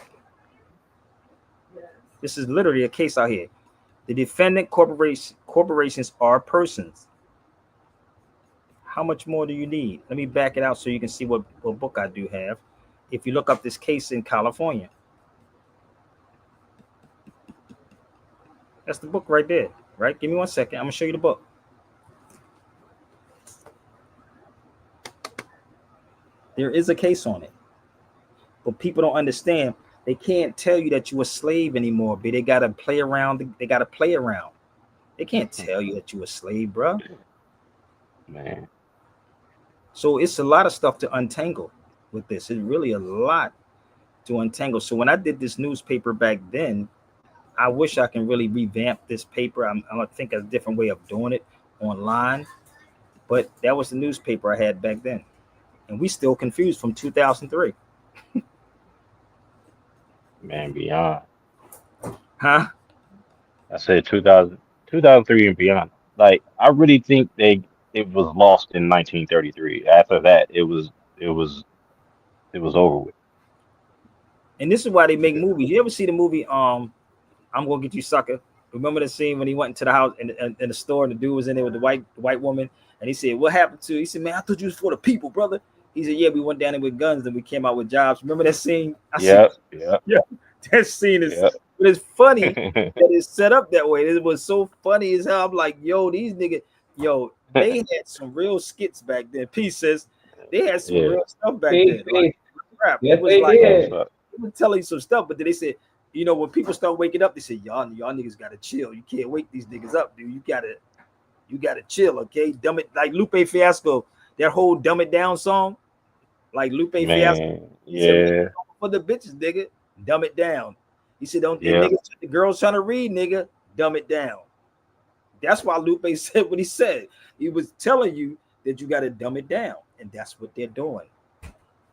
This is literally a case out here. The defendant corporations are persons. How much more do you need? Let me back it out so you can see what book I do have. If you look up this case in California. That's the book right there, right? Give me 1 second. I'm going to show you the book. There is a case on it. But people don't understand. They can't tell you that you're a slave anymore, but they got to play around. They got to play around. They can't tell you that you're a slave, bro. Man. So it's a lot of stuff to untangle with this. It's really a lot to untangle. So when I did this newspaper back then, I wish I can really revamp this paper. I'm going to think of a different way of doing it online. But that was the newspaper I had back then. And we still confused from 2003. Man, beyond. Huh? I said 2003 and beyond. Like, I really think it was lost in 1933. After that, it was over with. And this is why they make movies. You ever see the movie I'm Gonna Get You, Sucker? Remember the scene when he went into the house in the store and the dude was in there with the white woman, and he said, "What happened to?" He said, "Man, I thought you was for the people, brother." He said, "Yeah, we went down there with guns and we came out with jobs." Remember that scene? Yeah. That scene is, but it's funny that it's set up that way. It was so funny as hell. I'm like, yo, these niggas, they had some real skits back then. Peace says they had some real stuff back then. Like, crap. It was like they were telling you some stuff, but then they said, when people start waking up, they say, y'all niggas gotta chill. You can't wake these niggas up, dude. You gotta chill, okay? Dumb it, like Lupe Fiasco, that whole "Dumb It Down" song, like Lupe Fiasco. He said, for the bitches, nigga, dumb it down. He said, don't niggas, the girls trying to read, nigga, dumb it down. That's why Lupe said what he said. He was telling you that you gotta dumb it down, and that's what they're doing.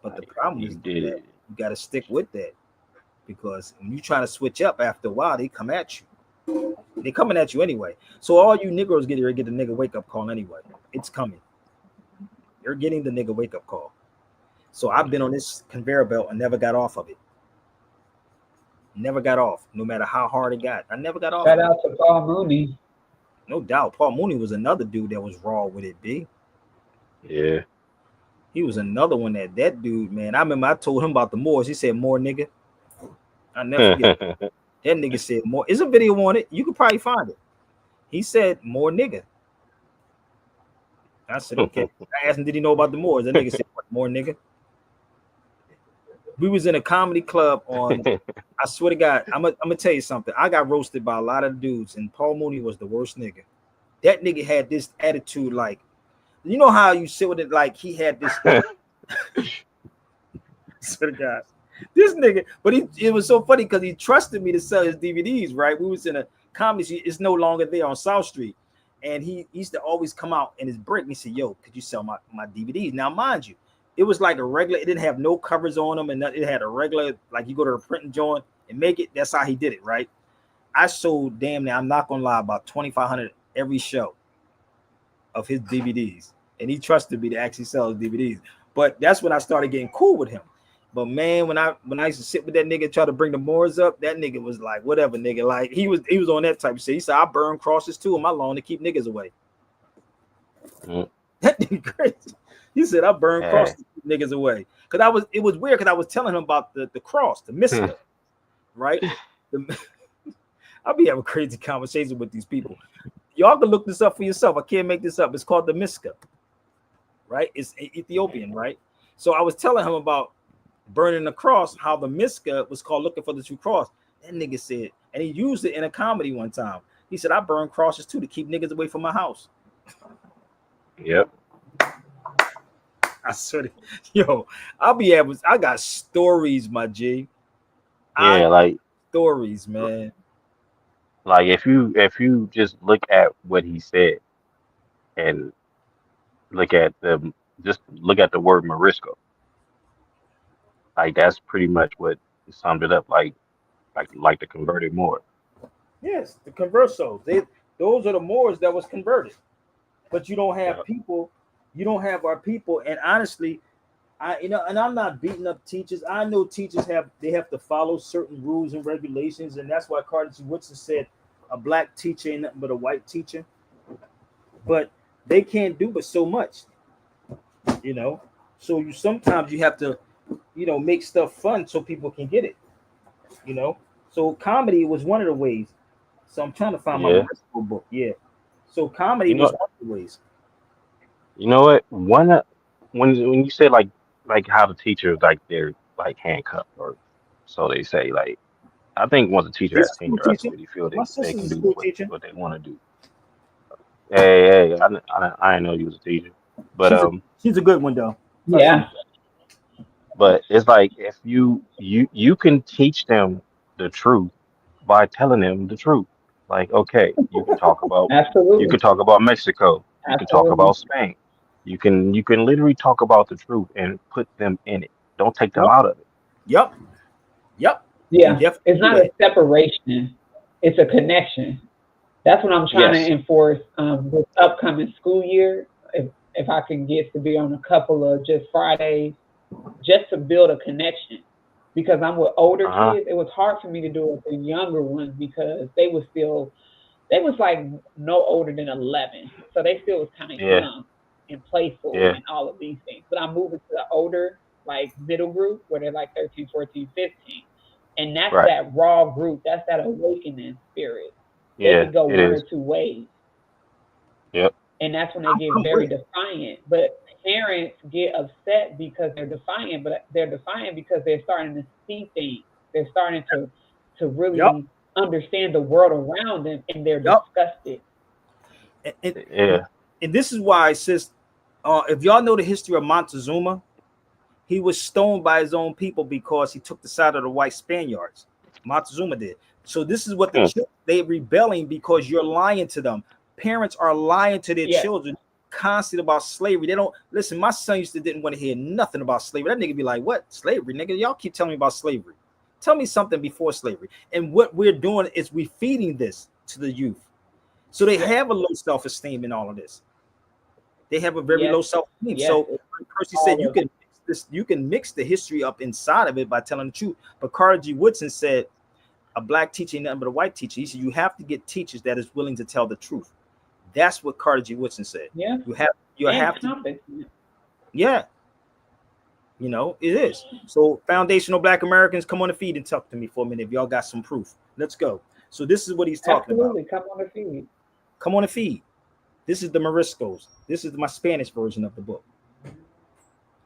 But the problem is that you gotta stick with that. Because when you trying to switch up, after a while, they come at you. They're coming at you anyway. So all you Negroes get the nigga wake up call anyway. It's coming. You're getting the nigga wake up call. So I've been on this conveyor belt and never got off of it. Never got off, no matter how hard it got. I never got off. Shout out to Paul Mooney. No doubt. Paul Mooney was another dude that was raw with it, B. Yeah. He was another one that dude, man. I remember I told him about the Moors. He said, "More nigga." I never forget. That nigga said more. It's a video on it. You could probably find it. He said, "More nigga." I said, okay. I asked him, did he know about the Moors? That nigga said, "What, more nigga?" We was in a comedy club on, I swear to God, I'm gonna tell you something. I got roasted by a lot of dudes, and Paul Mooney was the worst nigga. That nigga had this attitude, like, you know how you sit with it, like he had this. So the guy, this nigga, but it was so funny because he trusted me to sell his DVDs, right? We was in a comedy, it's no longer there on South Street. And he used to always come out in his break and he said, yo, could you sell my DVDs? Now, mind you, it was like a regular, it didn't have no covers on them, and it had a regular, like you go to a printing joint and make it. That's how he did it, right? I sold damn near, I'm not gonna lie, about 2,500 every show of his DVDs. And he trusted me to actually sell his DVDs. But that's when I started getting cool with him. But man, when I used to sit with that nigga, try to bring the Moors up, that nigga was like, whatever, nigga. Like he was on that type of shit. He said, I burn crosses too on my lawn to keep niggas away. That nigga crazy. He said, I burn crosses to keep niggas away. Cause it was weird because I was telling him about the cross, the Miska, right? I'll be having crazy conversations with these people. Y'all can look this up for yourself. I can't make this up. It's called the Miska, right? It's Ethiopian, right? So I was telling him about burning the cross, how the Miska was called looking for the true cross. That nigga said, and he used it in a comedy one time. He said, I burn crosses too to keep niggas away from my house. Yep. I swear to yo, I got stories, my G. Yeah, like stories, man. Like if you just look at what he said and look at the word Morisco, like that's pretty much what summed it up. Like the converted Moor. Yes, the conversos. Those are the Moors that was converted. But you don't have people. You don't have our people. And honestly, and I'm not beating up teachers. I know teachers have to follow certain rules and regulations, and that's why Carter G. Woodson said a black teacher ain't nothing but a white teacher. But they can't do but so much, you know. So sometimes you have to, make stuff fun so people can get it, you know. So comedy was one of the ways. So I'm trying to find my book. Yeah. So comedy was one of the ways. You know what? When you say like how the teachers like they're like handcuffed or so they say, like I think once a teacher has tenure, I really feel they can do what they want to do. Hey, I didn't know you was a teacher, but she's a good one though. Yeah. But it's like if you can teach them the truth by telling them the truth. Like, okay, you can talk about Absolutely. you can talk about Mexico, you can talk Absolutely. about Spain. You can literally talk about the truth and put them in it. Don't take them out of it. Yep. Yeah. It's not a separation. It's a connection. That's what I'm trying to enforce this upcoming school year. If I can get to be on a couple of just Fridays, just to build a connection. Because I'm with older kids, it was hard for me to do it with the younger ones because they was like no older than 11. So they still was kind of young and playful and all of these things. But I'm moving to the older, like middle group where they're like 13, 14, 15. And that's that raw group. That's that awakening spirit. They can go one or two ways. Yep. And that's when they get very defiant. But parents get upset because they're defiant, but they're defiant because they're starting to see things. They're starting to really understand the world around them, and they're disgusted. And this is why, sis, if y'all know the history of Montezuma, he was stoned by his own people because he took the side of the white Spaniards. Montezuma did. So this is what they're rebelling because you're lying to them. Parents are lying to their children constantly about slavery. They don't listen. My son didn't want to hear nothing about slavery. That nigga be like, what? Slavery, nigga? Y'all keep telling me about slavery. Tell me something before slavery. And what we're doing is we feeding this to the youth. So they have a low self-esteem in all of this. They have a very low self-esteem. So like Percy said, you can mix the history up inside of it by telling the truth. But Carter G. Woodson said a black teacher ain't nothing but a white teacher. He said you have to get teachers that is willing to tell the truth. That's what Carter G. Woodson said. Yeah. You have to. Yeah. You know, it is. So foundational Black Americans, come on the feed and talk to me for a minute if y'all got some proof. Let's go. So this is what he's talking about. Come on the feed. Come on the feed. This is the Moriscos. This is my Spanish version of the book.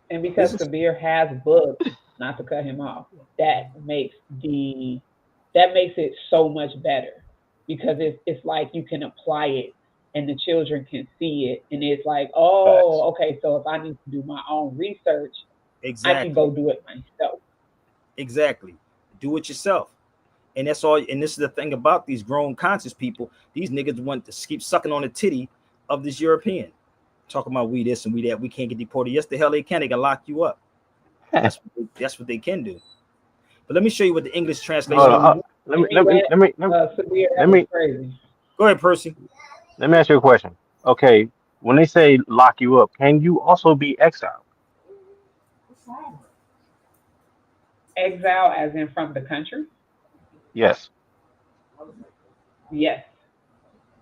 And because Kabir has books, not to cut him off, that makes it so much better because it's like you can apply it and the children can see it, and it's like, oh, okay, so if I need to do my own research, I can go do it myself. Exactly. Do it yourself. And that's all. And this is the thing about these grown conscious people. These niggas want to keep sucking on the titty of this European. Talking about we this and we that. We can't get deported. Yes, the hell they can. They can lock you up. That's what they can do. But let me show you what the English translation. Let me. Go ahead, Percy. Let me ask you a question. Okay, when they say lock you up, can you also be exiled? Exile, as in from the country? Yes. Yes.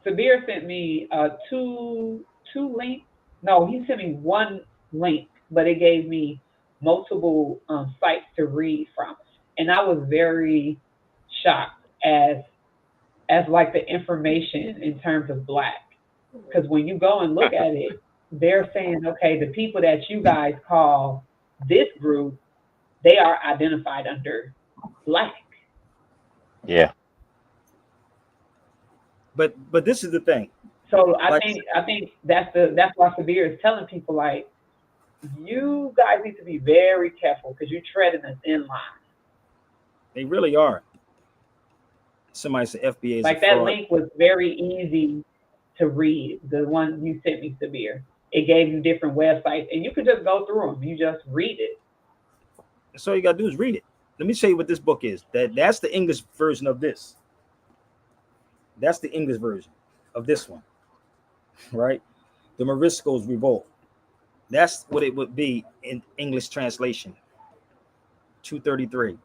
Sabir sent me two links. No, he sent me one link, but it gave me multiple sites to read from, and I was very shocked as like the information in terms of Black, because when you go and look at it, they're saying, okay, the people that you guys call this group, they are identified under Black. Yeah. But this is the thing. So I think that's why Sabir is telling people, like, you guys need to be very careful because you're treading a thin line. They really are. Somebody said FBA is like that link was very easy to read. The one you sent me, Sabir. It gave you different websites, and you could just go through them. You just read it. That's all you gotta do is read it. Let me show you what this book is. That's the English version of this. That's the English version of this one, right? The Morisco's Revolt. That's what it would be in English translation. 233.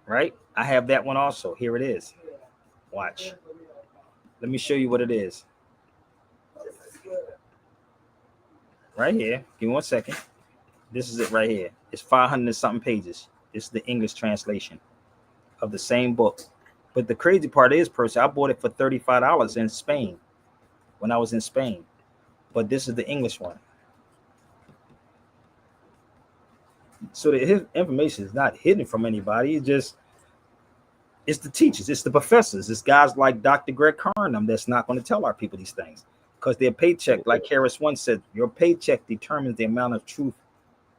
Right? I have that one also. Here it is. Watch. Let me show you what it is. Right here. Give me 1 second. This is it right here. It's 500 and something pages. This is the English translation of the same book. But the crazy part is, Percy, I bought it for $35 in Spain when I was in Spain. But this is the English one. So the information is not hidden from anybody. It's the teachers, it's the professors, it's guys like Dr. Greg Carnum that's not going to tell our people these things because their paycheck, like Harris once said, your paycheck determines the amount of truth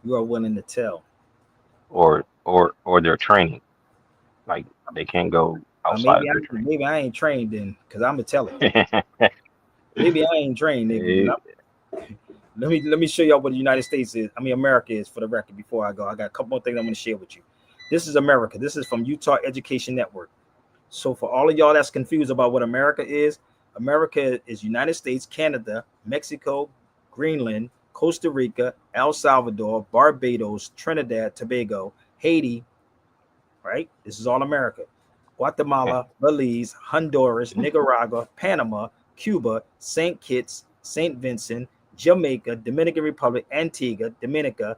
you are willing to tell. Or their training, like they can't go outside of their training. Maybe I ain't trained then, because I'm gonna tell it. Maybe I ain't trained. Let me show y'all what the United States is. I mean, America is, for the record. Before I go, I got a couple more things I'm going to share with you. This is America. This is from Utah Education Network. So for all of y'all that's confused about what America is United States, Canada, Mexico, Greenland, Costa Rica, El Salvador, Barbados, Trinidad, Tobago, Haiti. Right? This is all America. Guatemala, Belize, Honduras, Nicaragua, Panama, Cuba, St. Kitts, St. Vincent, Jamaica, Dominican Republic, Antigua, Dominica,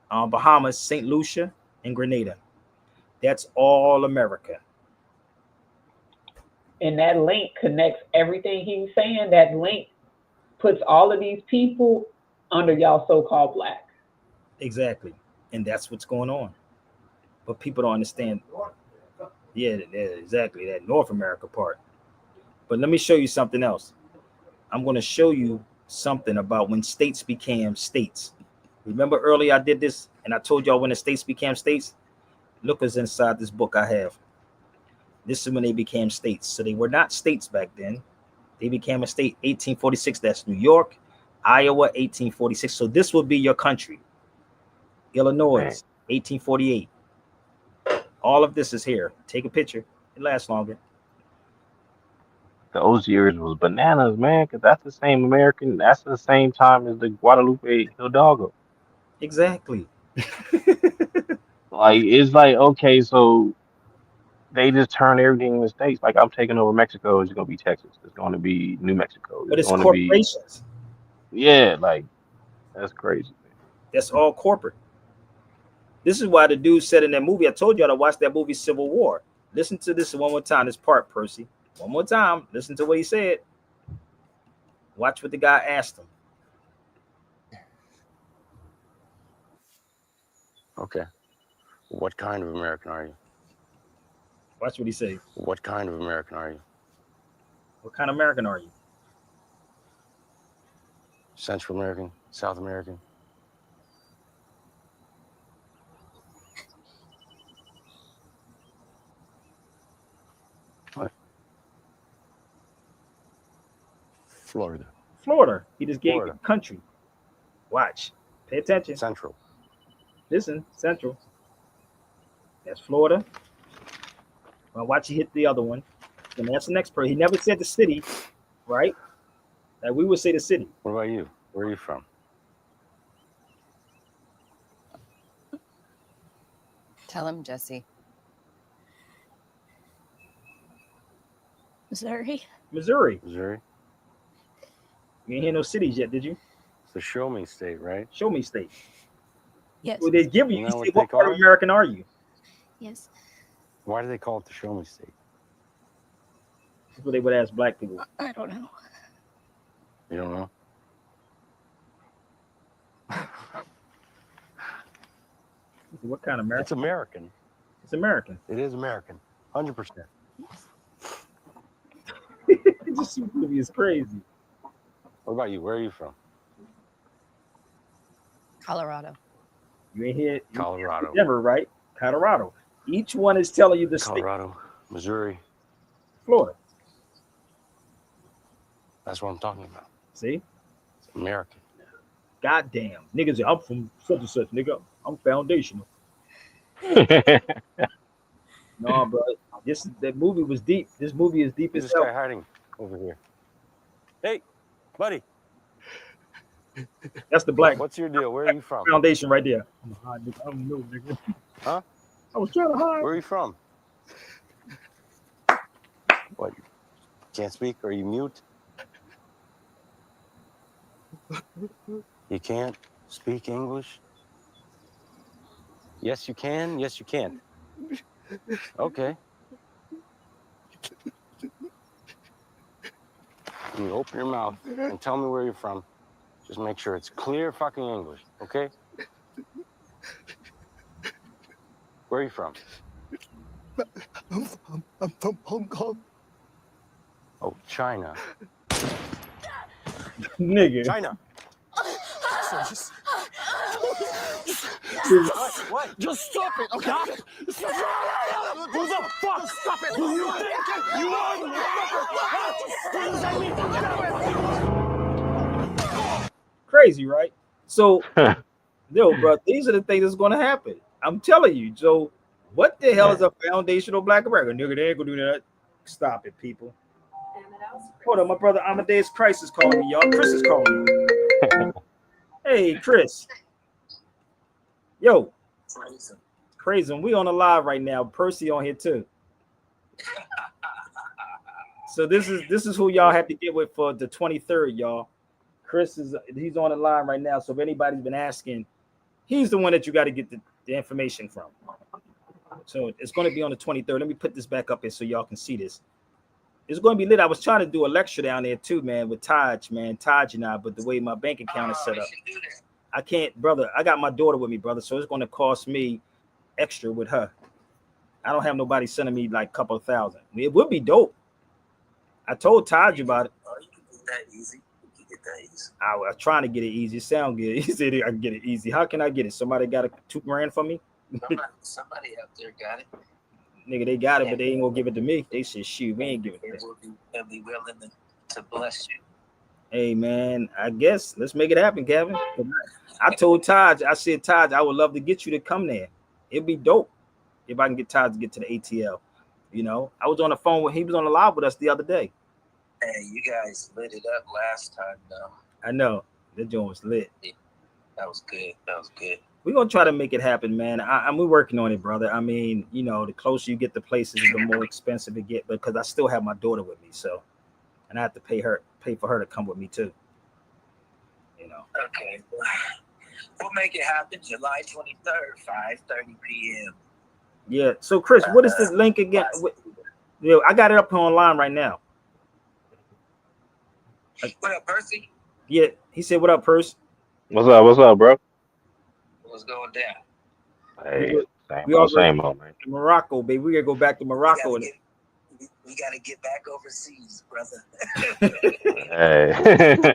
Bahamas, St. Lucia, and Grenada. That's all America. And that link connects everything he's saying. That link puts all of these people under y'all so-called Black. Exactly. And that's what's going on. But people don't understand. Yeah, exactly. That North America part. But let me show you something else. I'm going to show you something about when states became states. Remember earlier I did this and I told y'all when the states became states? Look what's inside this book I have. This is when they became states. So they were not states back then. They became a state 1846. That's New York, Iowa, 1846. So this will be your country. Illinois, 1848. All of this is here. Take a picture. It lasts longer. Those years was bananas, man, because that's the same American. That's the same time as the Guadalupe Hidalgo. Exactly. Like, it's like, okay, so they just turn everything in the states. Like, I'm taking over Mexico. It's going to be Texas. It's going to be New Mexico. But it's corporations. Yeah, like, that's crazy. Man. That's all corporate. This is why the dude said in that movie, I told y'all to watch that movie Civil War. Listen to this one more time, this part, Percy. One more time. Listen to what he said. Watch what the guy asked him. Okay. What kind of American are you? Watch what he said. What kind of American are you? What kind of American are you? Central American, South American. What? Florida. Florida. He just gave Florida. you country. Watch. Pay attention. Central. Listen, Central. That's Florida. Well, watch you hit the other one. And that's the next person. He never said the city, right? Like we would say the city. What about you? Where are you from? Tell him, Jesse. Missouri. Missouri. Missouri. You ain't hear no cities yet, did you? It's the show me state, right? Show me state. Yes. Well, they give you. Isn't You that say, what what they part call of it? American are you? Yes. Why do they call it the show me state? That's what they would ask black people. I don't know. You don't know? What kind of American? It's American. It's American. It is American. 100%. It just seems to be is crazy. What about you? Where are you from? Colorado. You ain't here. Colorado. Denver, right? Colorado. Each one is telling you the state. Colorado. Missouri. Florida. That's what I'm talking about. See? It's American. Goddamn. Niggas, I'm from such and such, nigga. I'm foundational. No, bro. That movie was deep. This movie is deep Who's as this guy hell. hiding over here? Hey, buddy. That's the black What's your deal? Where are you from? foundation right there. I'm a hide, nigga. I don't know, nigga. Huh? I was trying to hide. Where are you from? What? Can't speak? Are you mute? You can't speak English? Yes, you can. Yes, you can. Okay. You open your mouth and tell me where you're from. Just make sure it's clear fucking English, okay? Where are you from? I'm from Hong Kong. Oh, China. Nigga. China. What? Just stop it, okay? Who the fuck? Stop it! Who you think you are? Crazy, right? So, yo, bro, these are the things that's going to happen. I'm telling you. So, what the hell is a foundational black America? Nigga, they ain't going to do that. Stop it, people. Hold on, my brother Amadeus Christ is calling me, y'all. Chris is calling me. Hey, Chris. Yo. Crazy. We on the live right now. Percy on here too. So this is who y'all have to get with for the 23rd, y'all. Chris he's on the line right now. So if anybody's been asking, he's the one that you got to get the information from. So it's going to be on the 23rd. Let me put this back up here so y'all can see this. It's going to be lit. I was trying to do a lecture down there too, man, with Taj and I, but the way my bank account is set up, I can't, brother. I got my daughter with me, brother, so it's going to cost me extra with her. I don't have nobody sending me like a couple of thousand. It would be dope. I told Taj about it. Oh, you can get that easy. You can get that easy. I was trying to get it easy. It sound good. He said I can get it easy. How can I get it? Somebody got $2,000 for me? Somebody out there got it. Nigga, they got it, but they ain't gonna give it to me. They said, shoot, we ain't giving it. They'll be willing to bless you. Hey, man, I guess let's make it happen, Kevin. I told Taj, I said, Taj, I would love to get you to come there. It'd be dope if I can get Taj to get to the ATL. You know, I was on the phone he was on the live with us the other day. Hey, you guys lit it up last time, though. I know. The joint was lit. That was good. That was good. We're going to try to make it happen, man. We're working on it, brother. I mean, you know, the closer you get to places, the more expensive it gets, because I still have my daughter with me. So, and I have to pay for her to come with me too. You know. Okay. We'll make it happen July 23rd, 5:30 p.m. Yeah. So, Chris, what is this link again? I got it up online right now. What up, Percy? Yeah. He said, what up, Percy? What's up, bro? What's going down? Hey, same old, man. Morocco, baby. We got to go back to Morocco. We got to get back overseas, brother. Hey,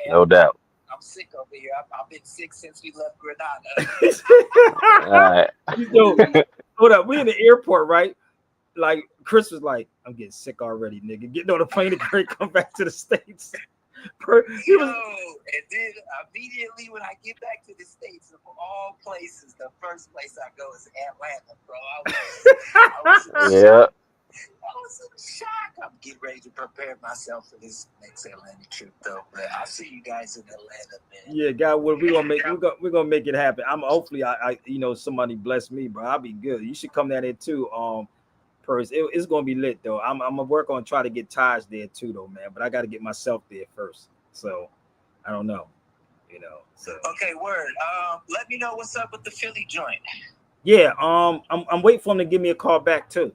no doubt. I'm sick over here. I've been sick since we left Grenada. Hold up, we in the airport, right? Like Chris was like, "I'm getting sick already, nigga. Getting on the plane to come back to the States." And then immediately when I get back to the States, of all places, the first place I go is Atlanta, bro. I was in shock. I'm getting ready to prepare myself for this next Atlanta trip, though. But I'll see you guys in Atlanta, man. Yeah, God, we're gonna make it happen. Hopefully I somebody bless me, bro. I'll be good. You should come down there too. Purse. It's gonna be lit though. I'm gonna work on try to get Taj there too, though, man. But I got to get myself there first. So I don't know, So okay, word. Let me know what's up with the Philly joint. Yeah. I'm waiting for him to give me a call back too.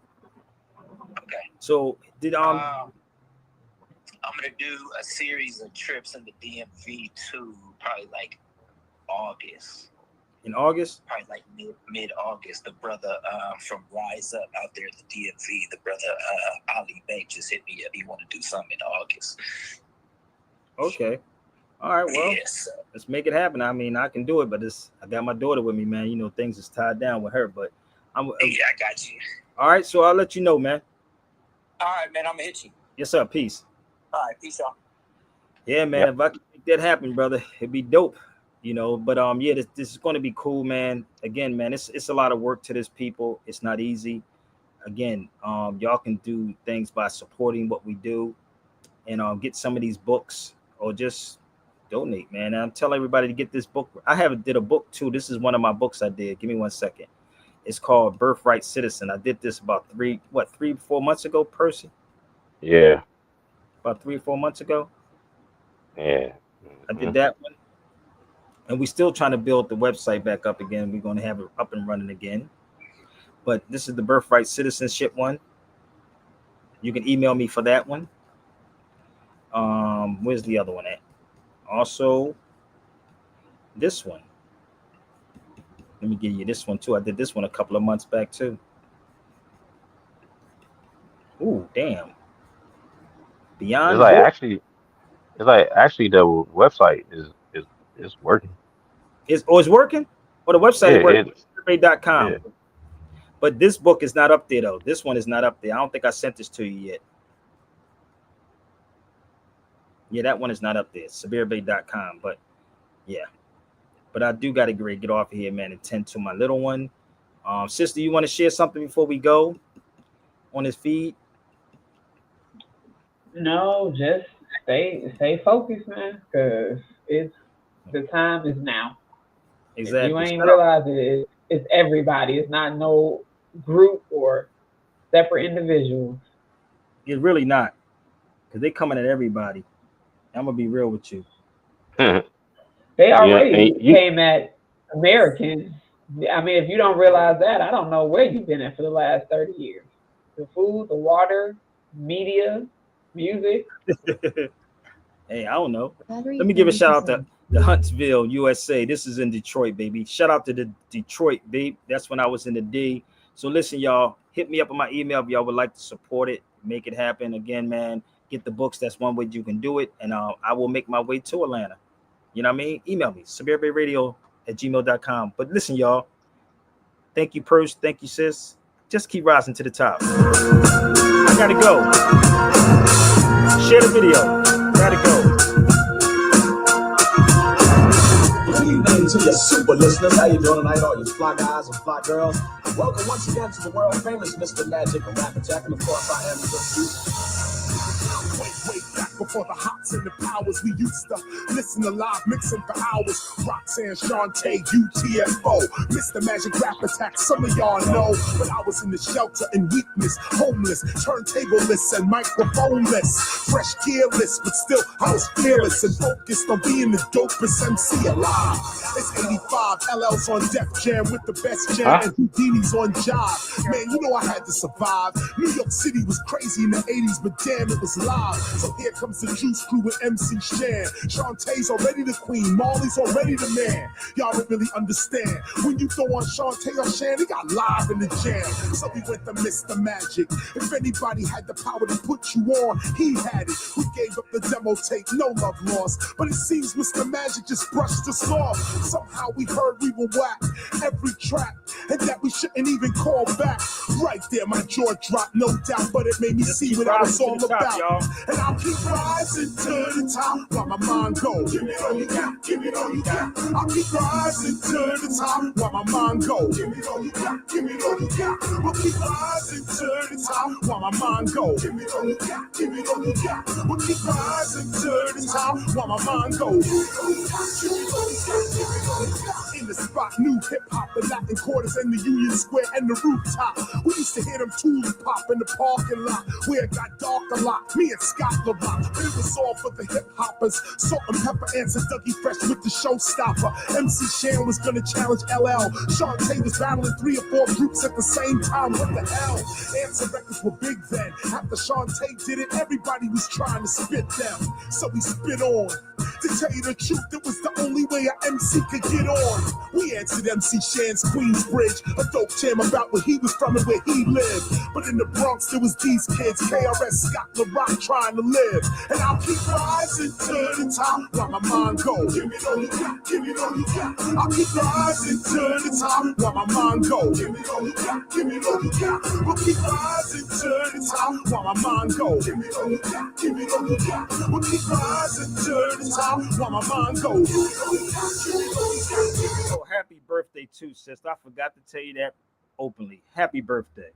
Okay. So did I'm gonna do a series of trips in the DMV too, probably like August. In August? Probably like mid-August. The brother from Rise Up out there in the DMV, the brother Ali Bank just hit me up. He want to do something in August. Okay. All right. Well, yes, let's make it happen. I mean, I can do it, but I got my daughter with me, man. Things is tied down with her, but I got you. All right. So I'll let you know, man. All right, man. I'm gonna hit you. Yes, sir. Peace. All right. Peace out. Yeah, man. If I can make that happen, brother, it'd be dope. But this is going to be cool, man. Again, man, it's a lot of work to this people. It's not easy. Again, y'all can do things by supporting what we do, and get some of these books or just donate, man. And I'm telling everybody to get this book. I did a book too. This is one of my books I did. Give me 1 second. It's called Birthright Citizen. I did this about 3-4 months ago, Percy. Yeah. About 3 or 4 months ago. Yeah. I did that one. And we're still trying to build the website back up again. We're going to have it up and running again. But this is the Birthright Citizenship one. You can email me for that one. Where's the other one at? Also, this one. Let me give you this one too. I did this one a couple of months back too. Ooh, damn. Beyond. It's like actually the website is working. It's working? Or the website is working? SebereBay.com. Yeah. But this book is not up there though. This one is not up there. I don't think I sent this to you yet. Yeah, that one is not up there. SebereBay.com. But yeah. But I do got to get off of here, man, and tend to my little one. Sister, you want to share something before we go on this feed? No, just stay focused, man, because the time is now. Exactly. If you ain't realize it's everybody. It's not no group or separate individuals. It's really not, because they coming at everybody. I'm gonna be real with you. They already came at Americans. I mean, if you don't realize that, I don't know where you've been at for the last 30 years. The food, the water, media, music. Hey, I don't know. Let me give a shout out to the Huntsville, USA. This is in Detroit, baby. Shout out to the Detroit, babe. That's when I was in the D. So listen, y'all, hit me up on my email if y'all would like to support it, make it happen. Again, man, get the books. That's one way you can do it. And I will make my way to Atlanta. You know what I mean? Email me, SebereBayRadio@gmail.com. But listen, y'all. Thank you, Purse. Thank you, sis. Just keep rising to the top. I gotta go. Share the video. Gotta go. Good evening to your super listeners. How you doing tonight, all you fly guys and fly girls? Welcome once again to the world famous Mr. Magic and Rap Attack. And of course, I am your way back before the hots and the powers. We used to listen to live mixing for hours. Roxanne, Shantae, UTFO, Mr. Magic Rap Attack. Some of y'all know, but I was in the shelter in weakness, homeless, turntableless and microphoneless, fresh gearless, but still I was fearless and focused on being the dopest MC alive. It's 85, LL's on Def Jam with the best jam, and Houdini's on job. Man, you know I had to survive. New York City was crazy in the 80s, but damn, it was live. So here come comes the Juice Crew with MC Shan. Shantae's already the queen, Marley's already the man. Y'all don't really understand. When you throw on Shantae or Shan, they got live in the jam. So we went to Mr. Magic. If anybody had the power to put you on, he had it. We gave up the demo tape, no love lost. But it seems Mr. Magic just brushed us off. Somehow we heard we were whack every track, and that we shouldn't even call back. Right there, my jaw dropped, no doubt, but it made me see what I was all about. And I'll keep rising to the top while my mind goes. Give me all you got, give me all you got. I'll keep rising to the top while my mind goes. Give me all you got, give me all you got. We'll keep rising to the top while my mind goes. Give me all you got, give me all you got. We'll keep rising to the top while my mind goes. In the spot, new hip hop, the Latin quarters and the Union Square and the rooftop. We used to hear them tools pop in the parking lot where it got dark a lot. Me and Scott LaRock, but it was all for the hip hoppers. Salt and Pepper answered Dougie Fresh with the showstopper. MC Shan was gonna challenge LL. Shantae was battling 3 or 4 groups at the same time. What the hell? Answer records were big then. After Shantae did it, everybody was trying to spit them. So we spit on. To tell you the truth, it was the only way an MC could get on. We answered MC Shan's Queensbridge, a dope jam about where he was from and where he lived. But in the Bronx, there was these kids, KRS, Scott LaRock, trying to live. And I'll keep rising to the top while my mind goes. Give me all you got, give me all you got. I'll keep rising to the top while my mind goes. Give me all you got, give me all you got. We'll keep rising to the top while my mind goes. Give me all you got, give me all you got. We'll keep rising to the top while my mind goes. So happy birthday too, sister. I forgot to tell you that openly. Happy birthday.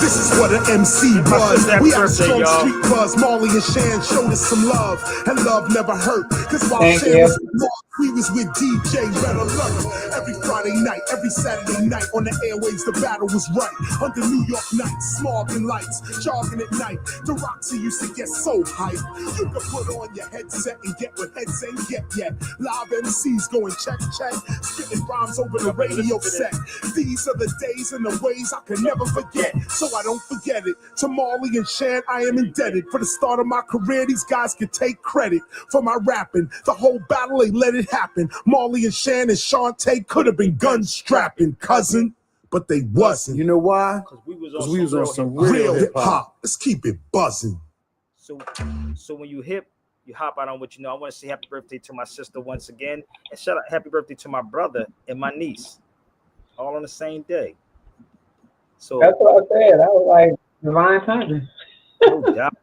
This is what an MC was. We had a strong street buzz. Marley and Shan showed us some love, and love never hurt. Cause while Shan was with we was with DJ Red Alert. Every Friday night, every Saturday night on the airwaves, the battle was right. Under New York nights, smog and lights, jogging at night. The Roxy used to get so hype. You could put on your headset and get what heads ain't get yet. Live MCs going check, check, spitting rhymes over the radio set. These are the days and the ways I can never forget. So I don't forget it. To Marley and Shan, I am indebted. For the start of my career, these guys could take credit for my rapping. The whole battle, they let it happen. Marley and Shan and Shantae could have been gun strapping, cousin, but they wasn't. You know why? Because we was on some real hip hop. Let's keep it buzzing. So when you hip, you hop out on what you know. I want to say happy birthday to my sister once again, and shout out happy birthday to my brother and my niece, all on the same day. So that's what I said. I was like divine timing. No doubt.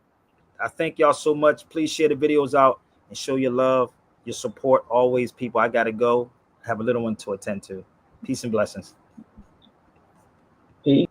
I thank y'all so much. Please share the videos out and show your love, your support. Always, people. I gotta go. I have a little one to attend to. Peace and blessings. Peace.